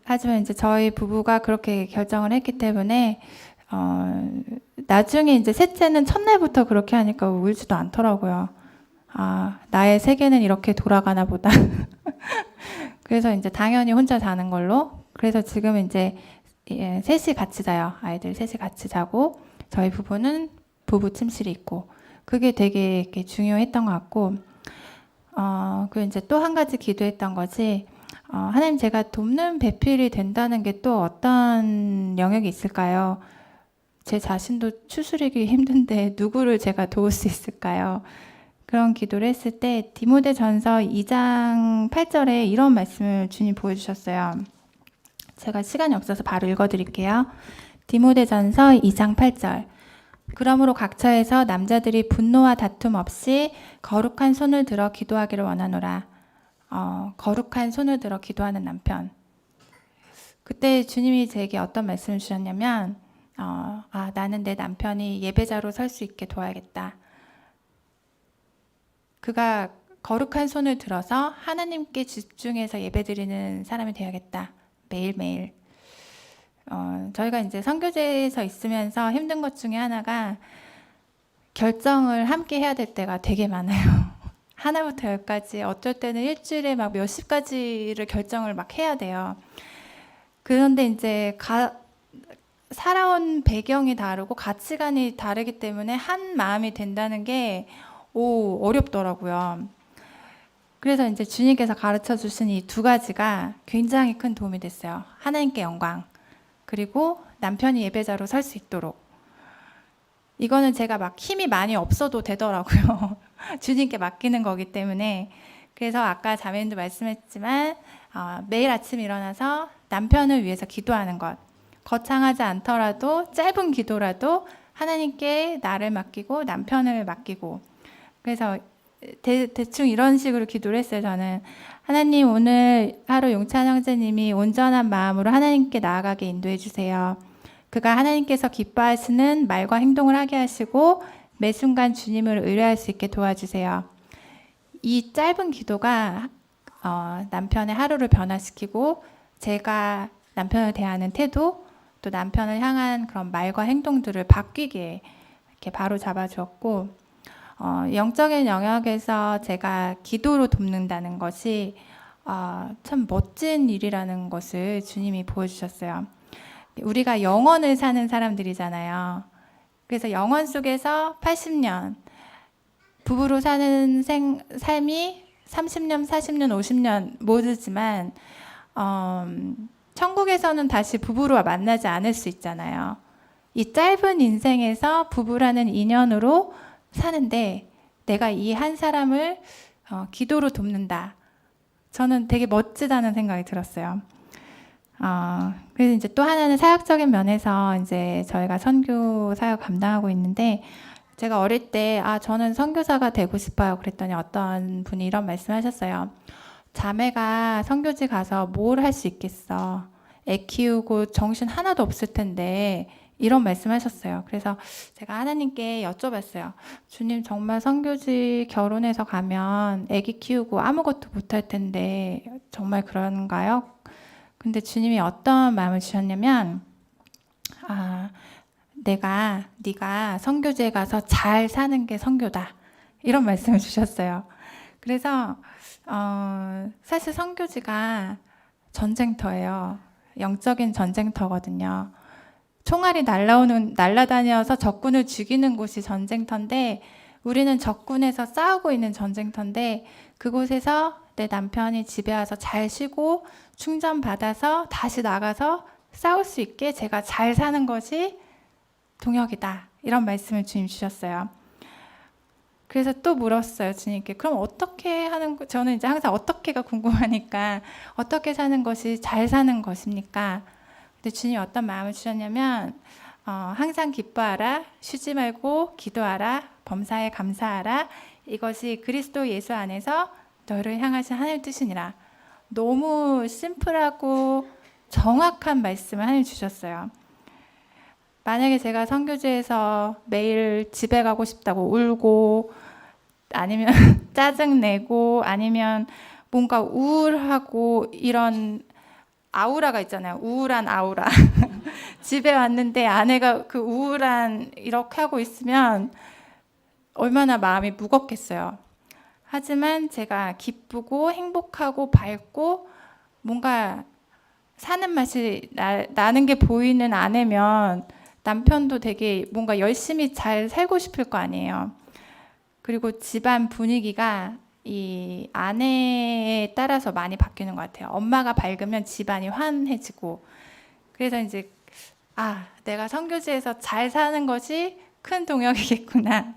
하지만 이제 저희 부부가 그렇게 결정을 했기 때문에 나중에 이제 셋째는 첫날부터 그렇게 하니까 울지도 않더라고요. 아, 나의 세계는 이렇게 돌아가나 보다. 그래서 이제 당연히 혼자 자는 걸로. 그래서 지금 이제 셋이 같이 자요. 아이들 셋이 같이 자고 저희 부부는 부부 침실이 있고 그게 되게 이렇게 중요했던 것 같고 그리고 이제 또 한 가지 기도했던 거지. 하나님 제가 돕는 배필이 된다는 게 또 어떤 영역이 있을까요? 제 자신도 추스리기 힘든데 누구를 제가 도울 수 있을까요? 그런 기도를 했을 때 디모데전서 2장 8절에 이런 말씀을 주님 보여주셨어요. 제가 시간이 없어서 바로 읽어드릴게요. 디모데전서 2장 8절. 그러므로 각처에서 남자들이 분노와 다툼 없이 거룩한 손을 들어 기도하기를 원하노라. 거룩한 손을 들어 기도하는 남편. 그때 주님이 제게 어떤 말씀을 주셨냐면 나는 내 남편이 예배자로 설 수 있게 도와야겠다. 그가 거룩한 손을 들어서 하나님께 집중해서 예배드리는 사람이 되어야겠다. 매일매일. 저희가 이제 선교제에서 있으면서 힘든 것 중에 하나가 결정을 함께 해야 될 때가 되게 많아요. 하나부터 열까지 어쩔 때는 일주일에 막 몇십 가지를 결정을 막 해야 돼요. 그런데 이제 살아온 배경이 다르고 가치관이 다르기 때문에 한 마음이 된다는 게 어렵더라고요. 그래서 이제 주님께서 가르쳐 주신 이 두 가지가 굉장히 큰 도움이 됐어요. 하나님께 영광, 그리고 남편이 예배자로 설 수 있도록. 이거는 제가 막 힘이 많이 없어도 되더라고요. 주님께 맡기는 거기 때문에. 그래서 아까 자매님도 말씀했지만 매일 아침 일어나서 남편을 위해서 기도하는 것. 거창하지 않더라도 짧은 기도라도 하나님께 나를 맡기고 남편을 맡기고. 그래서 대충 이런 식으로 기도를 했어요. 저는 하나님 오늘 하루 용찬 형제님이 온전한 마음으로 하나님께 나아가게 인도해 주세요. 그가 하나님께서 기뻐하시는 말과 행동을 하게 하시고 매 순간 주님을 의뢰할 수 있게 도와주세요. 이 짧은 기도가 남편의 하루를 변화시키고 제가 남편을 대하는 태도 또 남편을 향한 그런 말과 행동들을 바뀌게 이렇게 바로 잡아주었고 영적인 영역에서 제가 기도로 돕는다는 것이 참 멋진 일이라는 것을 주님이 보여주셨어요. 우리가 영원을 사는 사람들이잖아요. 그래서 영원 속에서 80년, 부부로 사는 삶이 30년, 40년, 50년 모르지만 천국에서는 다시 부부로 만나지 않을 수 있잖아요. 이 짧은 인생에서 부부라는 인연으로 사는데 내가 이 한 사람을 기도로 돕는다. 저는 되게 멋지다는 생각이 들었어요. 그래서 이제 또 하나는 사역적인 면에서 이제 저희가 선교 사역 감당하고 있는데 제가 어릴 때 저는 선교사가 되고 싶어요. 그랬더니 어떤 분이 이런 말씀하셨어요. 자매가 선교지 가서 뭘 할 수 있겠어. 애 키우고 정신 하나도 없을 텐데 이런 말씀하셨어요. 그래서 제가 하나님께 여쭤봤어요. 주님 정말 선교지 결혼해서 가면 애기 키우고 아무것도 못할 텐데 정말 그런가요? 근데 주님이 어떤 마음을 주셨냐면 네가 선교지에 가서 잘 사는 게 선교다. 이런 말씀을 주셨어요. 그래서 사실 선교지가 전쟁터예요. 영적인 전쟁터거든요. 총알이 날아다녀서 적군을 죽이는 곳이 전쟁터인데 우리는 적군에서 싸우고 있는 전쟁터인데 그곳에서 내 남편이 집에 와서 잘 쉬고 충전받아서 다시 나가서 싸울 수 있게 제가 잘 사는 것이 동역이다. 이런 말씀을 주님 주셨어요. 그래서 또 물었어요, 주님께. 그럼 어떻게 하는 거, 저는 이제 항상 어떻게가 궁금하니까 어떻게 사는 것이 잘 사는 것입니까? 근데 주님이 어떤 마음을 주셨냐면 항상 기뻐하라, 쉬지 말고 기도하라, 범사에 감사하라. 이것이 그리스도 예수 안에서 너를 향하신 하나님의 뜻이니라. 너무 심플하고 정확한 말씀을 하나님 주셨어요. 만약에 제가 선교지에서 매일 집에 가고 싶다고 울고 아니면 짜증내고 아니면 뭔가 우울하고 이런 아우라가 있잖아요. 우울한 아우라. 집에 왔는데 아내가 그 우울한 이렇게 하고 있으면 얼마나 마음이 무겁겠어요. 하지만 제가 기쁘고 행복하고 밝고 뭔가 사는 맛이 나는 게 보이는 아내면 남편도 되게 뭔가 열심히 잘 살고 싶을 거 아니에요. 그리고 집안 분위기가 이 아내에 따라서 많이 바뀌는 것 같아요. 엄마가 밝으면 집안이 환해지고. 그래서 이제 내가 선교지에서 잘 사는 것이 큰 동역이겠구나.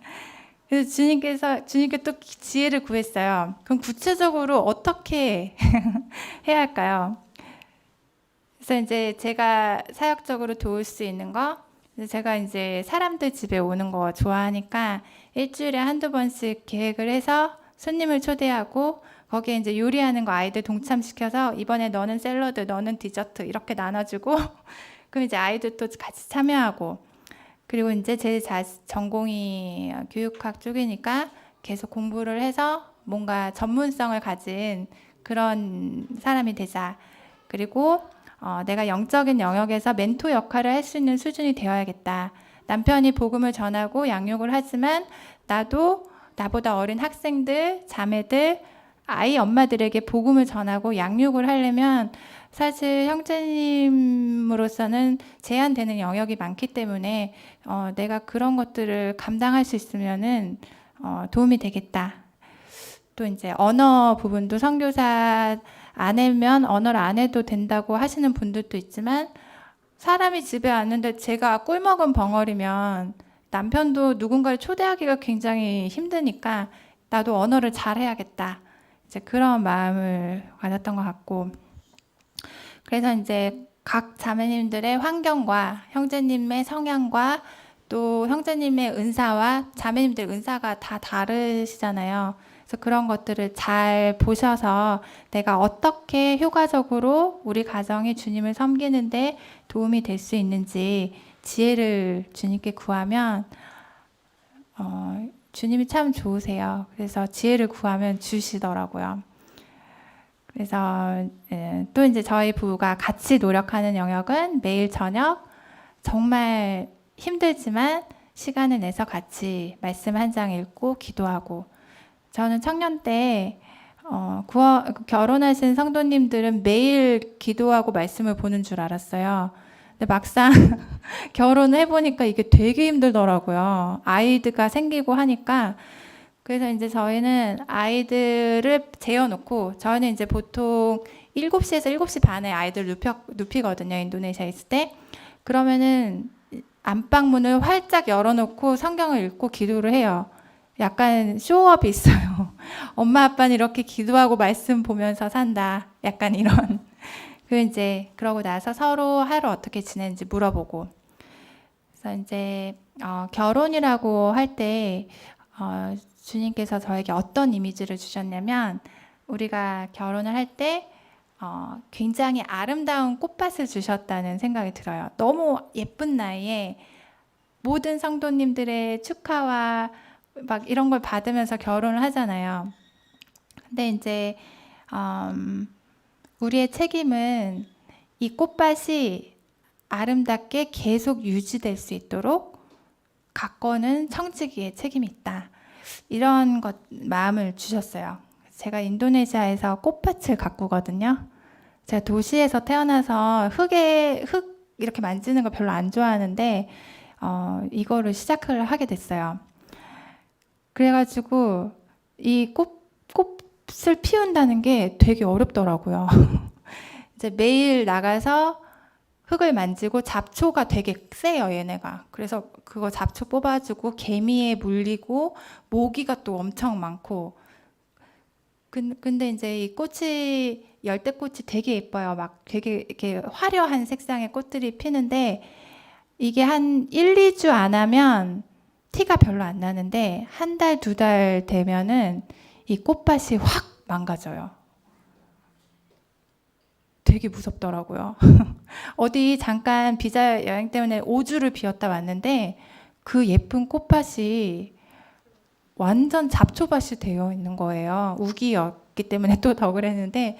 그래서 주님께 또 지혜를 구했어요. 그럼 구체적으로 어떻게 해야 할까요? 그래서 이제 제가 사역적으로 도울 수 있는 거, 제가 이제 사람들 집에 오는 거 좋아하니까 일주일에 한두 번씩 계획을 해서 손님을 초대하고 거기에 이제 요리하는 거 아이들 동참시켜서 이번에 너는 샐러드, 너는 디저트 이렇게 나눠주고 그럼 이제 아이들도 같이 참여하고 그리고 이제 제 전공이 교육학 쪽이니까 계속 공부를 해서 뭔가 전문성을 가진 그런 사람이 되자. 그리고 내가 영적인 영역에서 멘토 역할을 할 수 있는 수준이 되어야겠다. 남편이 복음을 전하고 양육을 하지만 나도 나보다 어린 학생들, 자매들, 아이 엄마들에게 복음을 전하고 양육을 하려면 사실 형제님으로서는 제한되는 영역이 많기 때문에 내가 그런 것들을 감당할 수 있으면은 도움이 되겠다. 또 이제 언어 부분도 선교사 안 언어를 안 해도 된다고 하시는 분들도 있지만 사람이 집에 왔는데 제가 꿀먹은 벙어리면 남편도 누군가를 초대하기가 굉장히 힘드니까 나도 언어를 잘해야겠다. 이제 그런 마음을 가졌던 것 같고 그래서 이제 각 자매님들의 환경과 형제님의 성향과 또 형제님의 은사와 자매님들 은사가 다 다르시잖아요. 그래서 그런 것들을 잘 보셔서 내가 어떻게 효과적으로 우리 가정이 주님을 섬기는데 도움이 될 수 있는지 지혜를 주님께 구하면 주님이 참 좋으세요. 그래서 지혜를 구하면 주시더라고요. 그래서 또 이제 저희 부부가 같이 노력하는 영역은 매일 저녁 정말 힘들지만 시간을 내서 같이 말씀 한 장 읽고 기도하고 저는 청년 때 결혼하신 성도님들은 매일 기도하고 말씀을 보는 줄 알았어요. 근데 막상 결혼을 해보니까 이게 되게 힘들더라고요. 아이들가 생기고 하니까. 그래서 이제 저희는 아이들을 재워놓고 저희는 이제 보통 7시에서 7시 반에 아이들 눕히거든요. 인도네시아에 있을 때. 그러면은 안방문을 활짝 열어놓고 성경을 읽고 기도를 해요. 약간 쇼업이 있어요. 엄마 아빠는 이렇게 기도하고 말씀 보면서 산다. 약간 이런. 그러고 나서 서로 하루 어떻게 지내는지 물어보고. 그래서 이제 결혼이라고 할 때 주님께서 저에게 어떤 이미지를 주셨냐면 우리가 결혼을 할 때 굉장히 아름다운 꽃밭을 주셨다는 생각이 들어요. 너무 예쁜 나이에 모든 성도님들의 축하와 막 이런 걸 받으면서 결혼을 하잖아요. 근데 이제 우리의 책임은 이 꽃밭이 아름답게 계속 유지될 수 있도록 가꿔는 청지기의 책임이 있다. 이런 마음을 주셨어요. 제가 인도네시아에서 꽃밭을 가꾸거든요. 제가 도시에서 태어나서 흙 이렇게 만지는 거 별로 안 좋아하는데 이거를 시작을 하게 됐어요. 그래가지고 이 꽃을 피운다는 게 되게 어렵더라고요. 이제 매일 나가서 흙을 만지고 잡초가 되게 세요, 얘네가. 그래서 그거 잡초 뽑아주고 개미에 물리고 모기가 또 엄청 많고. 근데 이제 이 꽃이 열대꽃이 되게 예뻐요. 막 되게 이렇게 화려한 색상의 꽃들이 피는데 이게 한 1, 2주 안 하면 티가 별로 안 나는데 한 달, 두 달 되면은 이 꽃밭이 확 망가져요. 되게 무섭더라고요. 어디 잠깐 비자 여행 때문에 5주를 비웠다 왔는데 그 예쁜 꽃밭이 완전 잡초밭이 되어 있는 거예요. 우기였기 때문에 또 더 그랬는데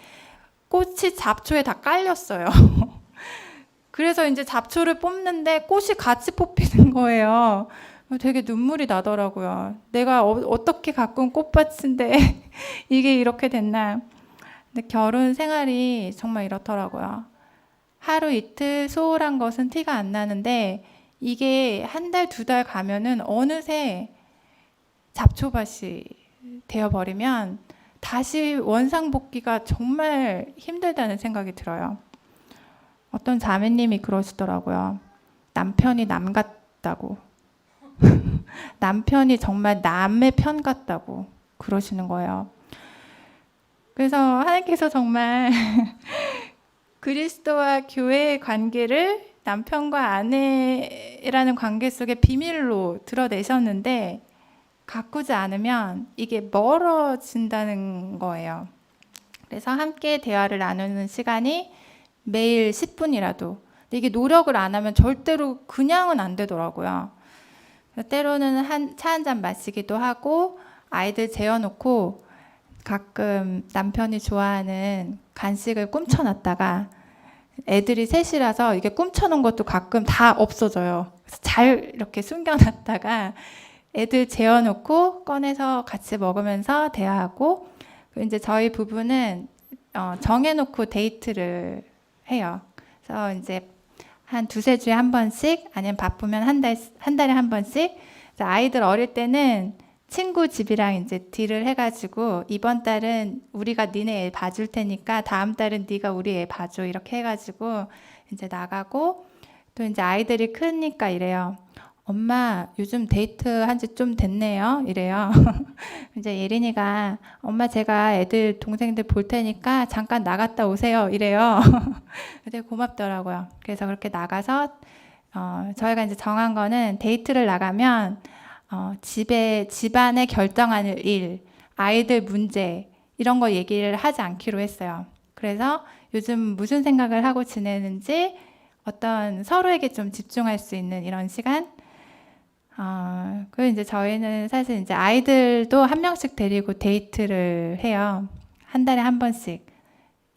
꽃이 잡초에 다 깔렸어요. 그래서 이제 잡초를 뽑는데 꽃이 같이 뽑히는 거예요. 되게 눈물이 나더라고요. 내가 어떻게 가꾼 꽃밭인데 이게 이렇게 됐나. 근데 결혼 생활이 정말 이렇더라고요. 하루 이틀 소홀한 것은 티가 안 나는데 이게 한 달, 두 달 가면은 어느새 잡초밭이 되어버리면 다시 원상복귀가 정말 힘들다는 생각이 들어요. 어떤 자매님이 그러시더라고요. 남편이 남 같다고. 남편이 정말 남의 편 같다고 그러시는 거예요. 그래서 하나님께서 정말 그리스도와 교회의 관계를 남편과 아내라는 관계 속에 비밀로 드러내셨는데 가꾸지 않으면 이게 멀어진다는 거예요. 그래서 함께 대화를 나누는 시간이 매일 10분이라도. 이게 노력을 안 하면 절대로 그냥은 안 되더라고요. 때로는 차 한 잔 마시기도 하고 아이들 재워놓고 가끔 남편이 좋아하는 간식을 꿈쳐놨다가 애들이 셋이라서 이게 꿈쳐놓은 것도 가끔 다 없어져요. 그래서 잘 이렇게 숨겨놨다가 애들 재워놓고 꺼내서 같이 먹으면서 대화하고 이제 저희 부부는 정해놓고 데이트를 해요. 그래서 이제 한 두세 주에 한 번씩 아니면 바쁘면 한 달에 한 번씩 아이들 어릴 때는 친구 집이랑 이제 딜을 해가지고 이번 달은 우리가 니네 애 봐줄 테니까 다음 달은 네가 우리 애 봐줘 이렇게 해가지고 이제 나가고 또 이제 아이들이 크니까 이래요. 엄마 요즘 데이트 한 지 좀 됐네요 이래요. 이제 예린이가 엄마 제가 애들 동생들 볼 테니까 잠깐 나갔다 오세요 이래요. 되게 고맙더라고요. 그래서 그렇게 나가서 저희가 이제 정한 거는 데이트를 나가면 집안에 결정하는 일, 아이들 문제 이런 거 얘기를 하지 않기로 했어요. 그래서 요즘 무슨 생각을 하고 지내는지 어떤 서로에게 좀 집중할 수 있는 이런 시간. 그리고 이제 저희는 사실 이제 아이들도 한 명씩 데리고 데이트를 해요. 한 달에 한 번씩.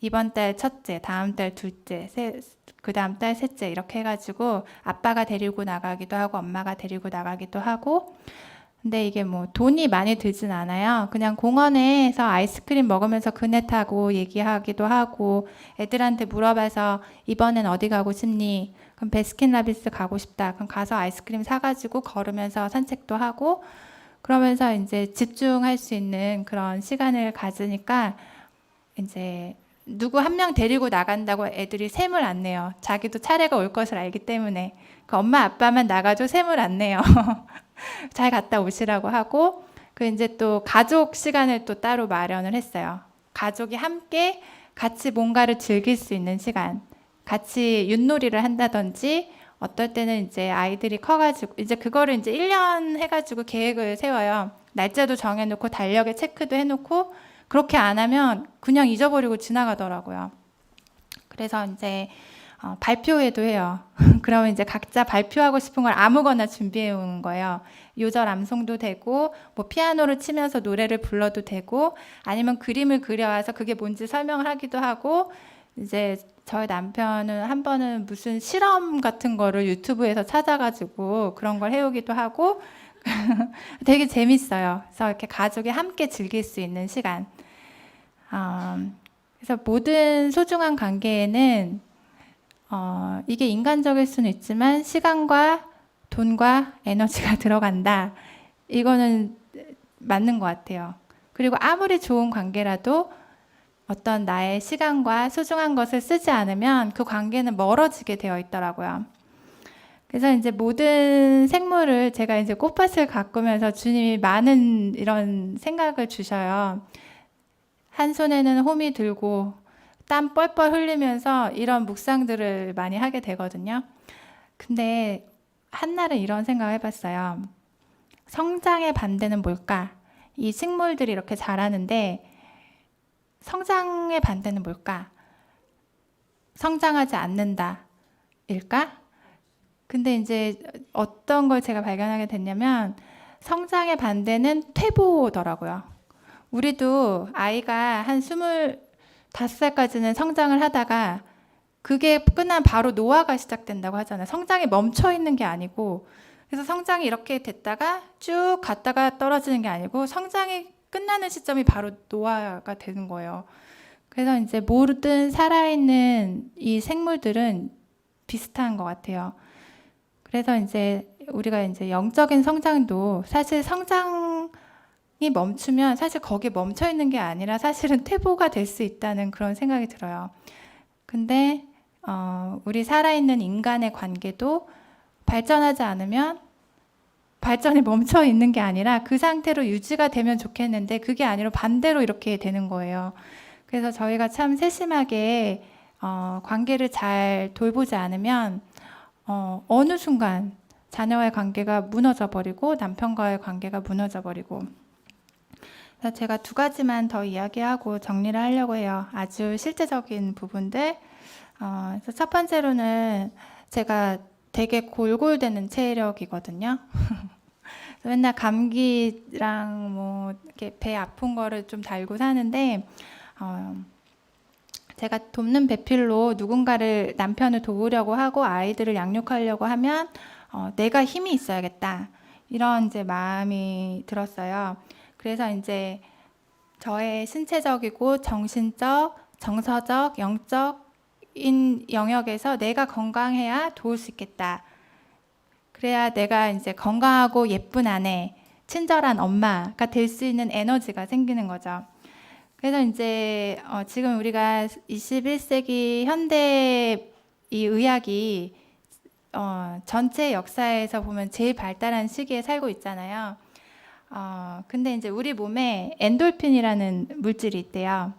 이번 달 첫째, 다음 달 둘째, 그 다음 달 셋째 이렇게 해가지고 아빠가 데리고 나가기도 하고 엄마가 데리고 나가기도 하고 근데 이게 뭐 돈이 많이 들진 않아요. 그냥 공원에서 아이스크림 먹으면서 그네 타고 얘기하기도 하고 애들한테 물어봐서 이번엔 어디 가고 싶니? 그럼 베스킨라빈스 가고 싶다. 그럼 가서 아이스크림 사가지고 걸으면서 산책도 하고 그러면서 이제 집중할 수 있는 그런 시간을 가지니까 이제 누구 한 명 데리고 나간다고 애들이 셈을 안 내요. 자기도 차례가 올 것을 알기 때문에. 그 엄마 아빠만 나가도 셈을 안 내요. 잘 갔다 오시라고 하고 그 이제 또 가족 시간을 또 따로 마련을 했어요. 가족이 함께 같이 뭔가를 즐길 수 있는 시간. 같이 윷놀이를 한다든지 어떨 때는 이제 아이들이 커가지고 이제 그거를 이제 1년 해가지고 계획을 세워요. 날짜도 정해놓고 달력에 체크도 해놓고 그렇게 안 하면 그냥 잊어버리고 지나가더라고요. 그래서 이제 발표회도 해요. 그러면 이제 각자 발표하고 싶은 걸 아무거나 준비해 오는 거예요. 요절 암송도 되고 뭐 피아노를 치면서 노래를 불러도 되고 아니면 그림을 그려와서 그게 뭔지 설명을 하기도 하고 이제 저희 남편은 한 번은 무슨 실험 같은 거를 유튜브에서 찾아가지고 그런 걸 해오기도 하고 되게 재밌어요. 그래서 이렇게 가족이 함께 즐길 수 있는 시간. 그래서 모든 소중한 관계에는 이게 인간적일 수는 있지만 시간과 돈과 에너지가 들어간다. 이거는 맞는 것 같아요. 그리고 아무리 좋은 관계라도 어떤 나의 시간과 소중한 것을 쓰지 않으면 그 관계는 멀어지게 되어 있더라고요. 그래서 이제 모든 생물을 제가 이제 꽃밭을 가꾸면서 주님이 많은 이런 생각을 주셔요. 한 손에는 호미 들고 땀 뻘뻘 흘리면서 이런 묵상들을 많이 하게 되거든요. 근데 한날은 이런 생각을 해봤어요. 성장의 반대는 뭘까? 이 식물들이 이렇게 자라는데 성장의 반대는 뭘까? 성장하지 않는다. 일까? 근데 이제 어떤 걸 제가 발견하게 됐냐면 성장의 반대는 퇴보더라고요. 우리도 아이가 한 25살까지는 성장을 하다가 그게 끝나면 바로 노화가 시작된다고 하잖아요. 성장이 멈춰 있는 게 아니고, 그래서 성장이 이렇게 됐다가 쭉 갔다가 떨어지는 게 아니고 성장이 끝나는 시점이 바로 노화가 되는 거예요. 그래서 이제 모든 살아있는 이 생물들은 비슷한 것 같아요. 그래서 이제 우리가 이제 영적인 성장도 사실 성장이 멈추면 사실 거기에 멈춰 있는 게 아니라 사실은 퇴보가 될 수 있다는 그런 생각이 들어요. 근데 우리 살아있는 인간의 관계도 발전하지 않으면 발전이 멈춰 있는 게 아니라 그 상태로 유지가 되면 좋겠는데 그게 아니라 반대로 이렇게 되는 거예요. 그래서 저희가 참 세심하게 관계를 잘 돌보지 않으면 어느 순간 자녀와의 관계가 무너져 버리고 남편과의 관계가 무너져 버리고. 그래서 제가 두 가지만 더 이야기하고 정리를 하려고 해요. 아주 실제적인 부분들. 그래서 첫 번째로는 제가 되게 골골대는 체력이거든요. 맨날 감기랑 뭐 이렇게 배 아픈 거를 좀 달고 사는데 제가 돕는 배필로 누군가를 남편을 도우려고 하고 아이들을 양육하려고 하면 내가 힘이 있어야겠다 이런 이제 마음이 들었어요. 그래서 이제 저의 신체적이고 정신적, 정서적, 영적인 영역에서 내가 건강해야 도울 수 있겠다. 그래야 내가 이제 건강하고 예쁜 아내, 친절한 엄마가 될 수 있는 에너지가 생기는 거죠. 그래서 이제 지금 우리가 21세기 현대 이 의학이 전체 역사에서 보면 제일 발달한 시기에 살고 있잖아요. 근데 이제 우리 몸에 엔돌핀이라는 물질이 있대요.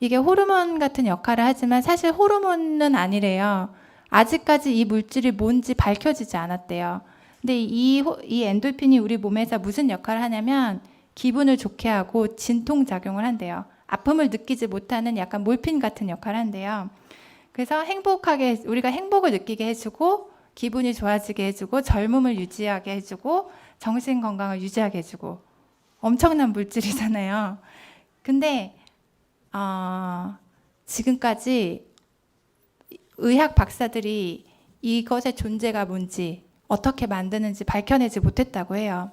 이게 호르몬 같은 역할을 하지만 사실 호르몬은 아니래요. 아직까지 이 물질이 뭔지 밝혀지지 않았대요. 근데 이 엔돌핀이 우리 몸에서 무슨 역할을 하냐면 기분을 좋게 하고 진통작용을 한대요. 아픔을 느끼지 못하는 약간 몰핀 같은 역할을 한대요. 그래서 우리가 행복을 느끼게 해주고 기분이 좋아지게 해주고 젊음을 유지하게 해주고 정신 건강을 유지하게 해주고 엄청난 물질이잖아요. 근데 지금까지 의학 박사들이 이것의 존재가 뭔지 어떻게 만드는지 밝혀내지 못했다고 해요.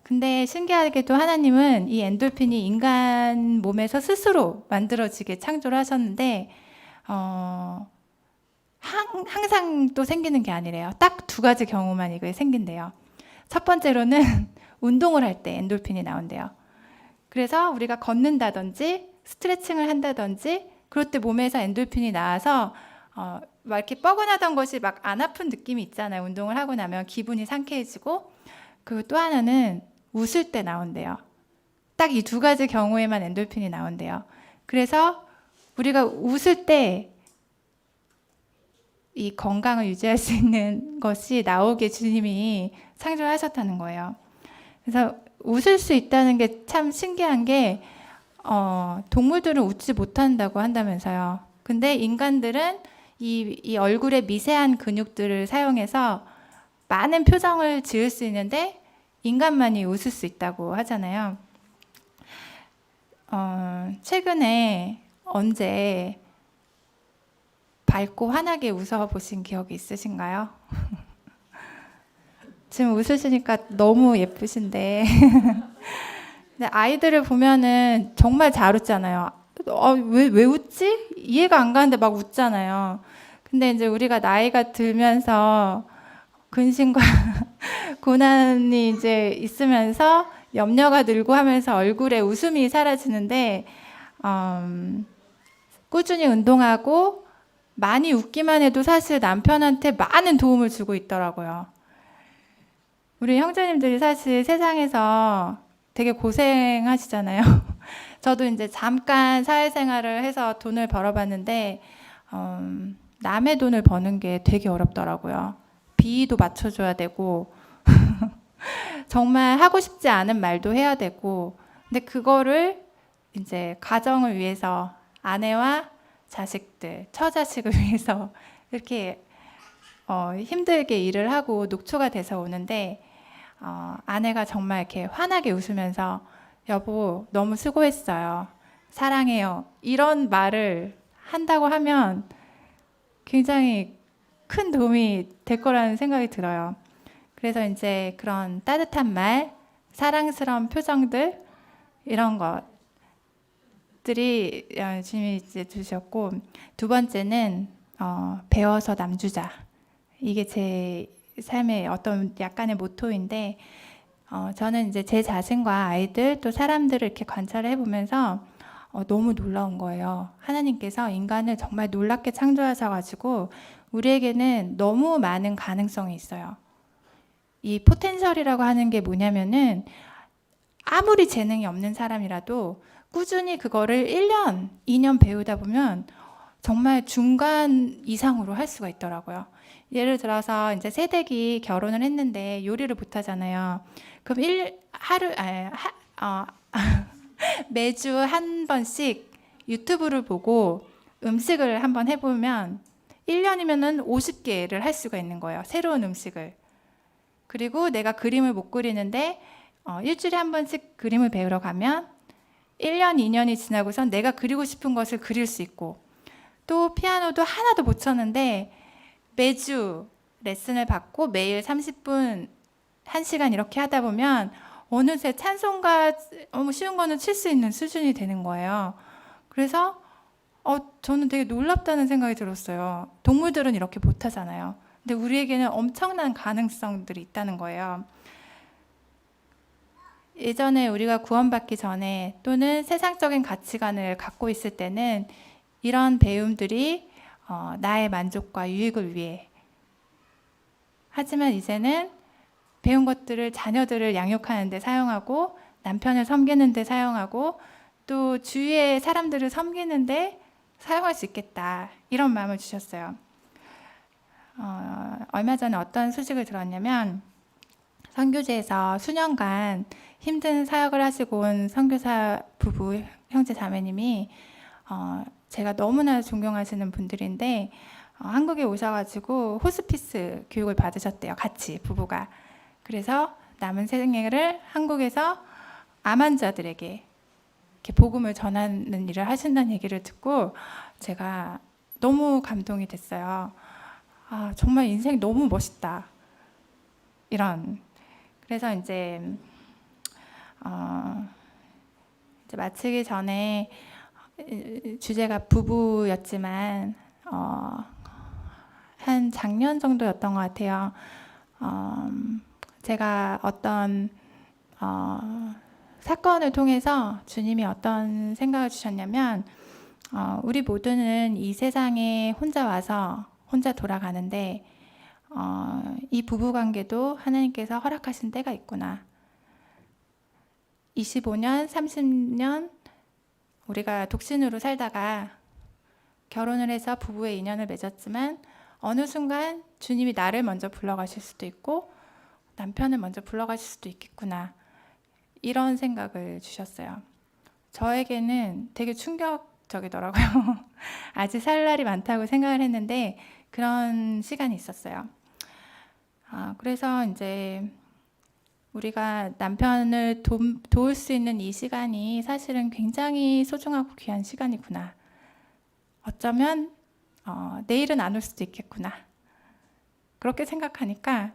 근데 신기하게도 하나님은 이 엔돌핀이 인간 몸에서 스스로 만들어지게 창조를 하셨는데 항상 또 생기는 게 아니래요. 딱 두 가지 경우만 이게 생긴대요. 첫 번째로는 운동을 할 때 엔돌핀이 나온대요. 그래서 우리가 걷는다든지 스트레칭을 한다든지 그럴 때 몸에서 엔돌핀이 나와서 막 이렇게 뻐근하던 것이 막 안 아픈 느낌이 있잖아요. 운동을 하고 나면 기분이 상쾌해지고. 그리고 또 하나는 웃을 때 나온대요. 딱 이 두 가지 경우에만 엔돌핀이 나온대요. 그래서 우리가 웃을 때 이 건강을 유지할 수 있는 것이 나오게 주님이 창조하셨다는 거예요. 그래서 웃을 수 있다는 게 참 신기한 게 동물들은 웃지 못한다고 한다면서요. 근데 인간들은 이 얼굴의 미세한 근육들을 사용해서 많은 표정을 지을 수 있는데 인간만이 웃을 수 있다고 하잖아요. 최근에 언제 밝고 환하게 웃어보신 기억이 있으신가요? 지금 웃으시니까 너무 예쁘신데 근데 아이들을 보면은 정말 잘 웃잖아요. 왜 웃지? 이해가 안 가는데 막 웃잖아요. 근데 이제 우리가 나이가 들면서 근심과 고난이 이제 있으면서 염려가 늘고 하면서 얼굴에 웃음이 사라지는데 꾸준히 운동하고 많이 웃기만 해도 사실 남편한테 많은 도움을 주고 있더라고요. 우리 형제님들이 사실 세상에서 되게 고생하시잖아요. 저도 이제 잠깐 사회생활을 해서 돈을 벌어봤는데 남의 돈을 버는 게 되게 어렵더라고요. 비위도 맞춰줘야 되고 정말 하고 싶지 않은 말도 해야 되고, 근데 그거를 이제 가정을 위해서 아내와 자식들, 처자식을 위해서 이렇게 힘들게 일을 하고 녹초가 돼서 오는데 아내가 정말 이렇게 환하게 웃으면서 여보 너무 수고했어요. 사랑해요. 이런 말을 한다고 하면 굉장히 큰 도움이 될 거라는 생각이 들어요. 그래서 이제 그런 따뜻한 말, 사랑스러운 표정들 이런 것들이 주님이 이제 주셨고, 두 번째는 배워서 남주자. 이게 제 삶의 어떤 약간의 모토인데 저는 이제 제 자신과 아이들 또 사람들을 이렇게 관찰을 해보면서 너무 놀라운 거예요. 하나님께서 인간을 정말 놀랍게 창조하셔가지고 우리에게는 너무 많은 가능성이 있어요. 이 포텐셜이라고 하는 게 뭐냐면은 아무리 재능이 없는 사람이라도 꾸준히 그거를 1년, 2년 배우다 보면 정말 중간 이상으로 할 수가 있더라고요. 예를 들어서 이제 새댁이 결혼을 했는데 요리를 못 하잖아요. 그럼 매주 한 번씩 유튜브를 보고 음식을 한번 해보면 1년이면은 50개를 할 수가 있는 거예요. 새로운 음식을. 그리고 내가 그림을 못 그리는데 일주일에 한 번씩 그림을 배우러 가면 1년, 2년이 지나고선 내가 그리고 싶은 것을 그릴 수 있고, 또 피아노도 하나도 못 쳤는데 매주 레슨을 받고 매일 30분, 1시간 이렇게 하다 보면 어느새 찬송가 쉬운 거는 칠 수 있는 수준이 되는 거예요. 그래서 저는 되게 놀랍다는 생각이 들었어요. 동물들은 이렇게 못 하잖아요. 근데 우리에게는 엄청난 가능성들이 있다는 거예요. 예전에 우리가 구원받기 전에 또는 세상적인 가치관을 갖고 있을 때는 이런 배움들이 나의 만족과 유익을 위해, 하지만 이제는 배운 것들을 자녀들을 양육하는 데 사용하고 남편을 섬기는 데 사용하고 또 주위의 사람들을 섬기는 데 사용할 수 있겠다, 이런 마음을 주셨어요. 얼마 전에 어떤 소식을 들었냐면 선교제에서 수년간 힘든 사역을 하시고 온 선교사 부부 형제 자매님이 제가 너무나 존경하시는 분들인데 한국에 오셔가지고 호스피스 교육을 받으셨대요. 같이 부부가. 그래서 남은 생애를 한국에서 암 환자들에게 이렇게 복음을 전하는 일을 하신다는 얘기를 듣고 제가 너무 감동이 됐어요. 정말 인생이 너무 멋있다. 이런. 그래서 이제 마치기 전에 주제가 부부였지만 한 작년 정도였던 것 같아요. 제가 어떤 사건을 통해서 주님이 어떤 생각을 주셨냐면 우리 모두는 이 세상에 혼자 와서 혼자 돌아가는데 이 부부관계도 하나님께서 허락하신 때가 있구나. 25년, 30년 우리가 독신으로 살다가 결혼을 해서 부부의 인연을 맺었지만 어느 순간 주님이 나를 먼저 불러가실 수도 있고 남편을 먼저 불러가실 수도 있겠구나. 이런 생각을 주셨어요. 저에게는 되게 충격적이더라고요. 아직 살 날이 많다고 생각을 했는데 그런 시간이 있었어요. 그래서 이제 우리가 남편을 도울 수 있는 이 시간이 사실은 굉장히 소중하고 귀한 시간이구나. 어쩌면 내일은 안 올 수도 있겠구나. 그렇게 생각하니까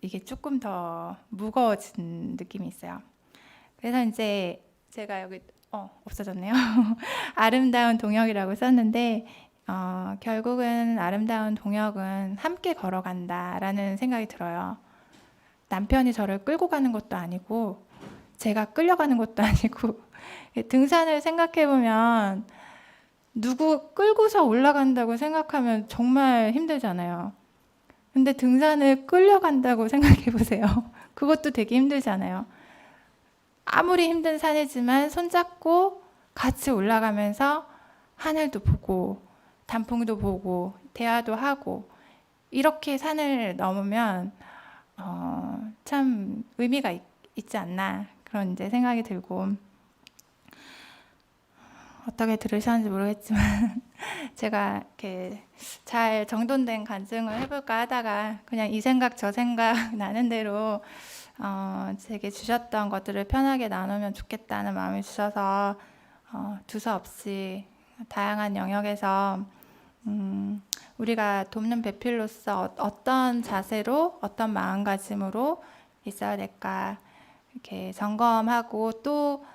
이게 조금 더 무거워진 느낌이 있어요. 그래서 이제 제가 여기 없어졌네요. 아름다운 동역이라고 썼는데 결국은 아름다운 동역은 함께 걸어간다라는 생각이 들어요. 남편이 저를 끌고 가는 것도 아니고 제가 끌려가는 것도 아니고 등산을 생각해 보면 누구 끌고서 올라간다고 생각하면 정말 힘들잖아요. 근데 등산을 끌려간다고 생각해 보세요. 그것도 되게 힘들잖아요. 아무리 힘든 산이지만 손잡고 같이 올라가면서 하늘도 보고 단풍도 보고 대화도 하고 이렇게 산을 넘으면 참 의미가 있지 않나 그런 이제 생각이 들고 어떻게 들으셨는지 모르겠지만 제가 이렇게 잘 정돈된 간증을 해볼까 하다가 그냥 이 생각 저 생각 나는 대로 제게 주셨던 것들을 편하게 나누면 좋겠다는 마음이 주셔서 두서없이 다양한 영역에서 우리가 돕는 배필로서 어떤 자세로 어떤 마음가짐으로 있어야 될까 이렇게 점검하고 또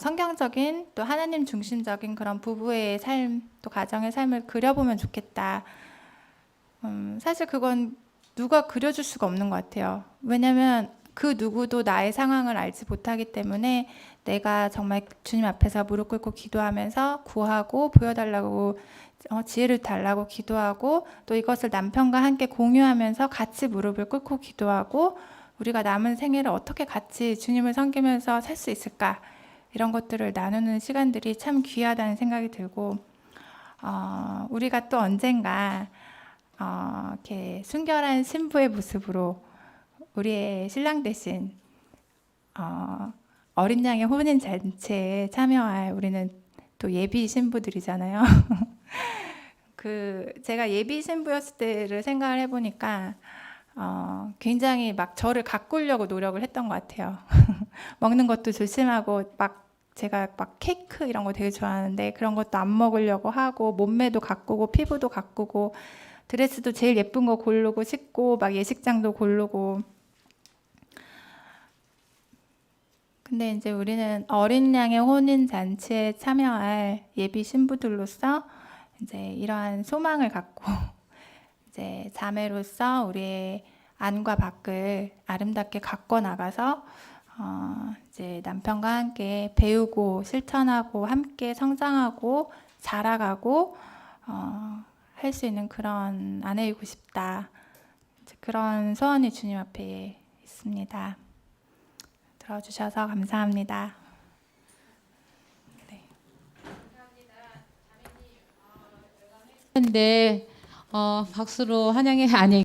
성경적인 또 하나님 중심적인 그런 부부의 삶 또 가정의 삶을 그려보면 좋겠다. 사실 그건 누가 그려줄 수가 없는 것 같아요. 왜냐하면 그 누구도 나의 상황을 알지 못하기 때문에 내가 정말 주님 앞에서 무릎 꿇고 기도하면서 구하고 보여달라고 지혜를 달라고 기도하고 또 이것을 남편과 함께 공유하면서 같이 무릎을 꿇고 기도하고 우리가 남은 생애를 어떻게 같이 주님을 섬기면서 살 수 있을까 이런 것들을 나누는 시간들이 참 귀하다는 생각이 들고 우리가 또 언젠가 이렇게 순결한 신부의 모습으로 우리의 신랑 대신 어린 양의 혼인 잔치에 참여할 우리는 또 예비 신부들이잖아요. 제가 예비 신부였을 때를 생각을 해보니까 굉장히 막 저를 가꾸려고 노력을 했던 것 같아요. 먹는 것도 조심하고 제가 케이크 이런 거 되게 좋아하는데 그런 것도 안 먹으려고 하고 몸매도 가꾸고 피부도 가꾸고 드레스도 제일 예쁜 거 고르고 싶고 막 예식장도 고르고 근데 이제 우리는 어린 양의 혼인 잔치에 참여할 예비 신부들로서 이제 이러한 소망을 갖고 이제 자매로서 우리의 안과 밖을 아름답게 가꿔 나가서 이제 남편과 함께 배우고 실천하고 함께 성장하고 자라가고 할 수 있는 그런 아내이고 싶다. 그런 소원이 주님 앞에 있습니다. 들어주셔서 감사합니다. 네. 근데 박수로 환영해 아니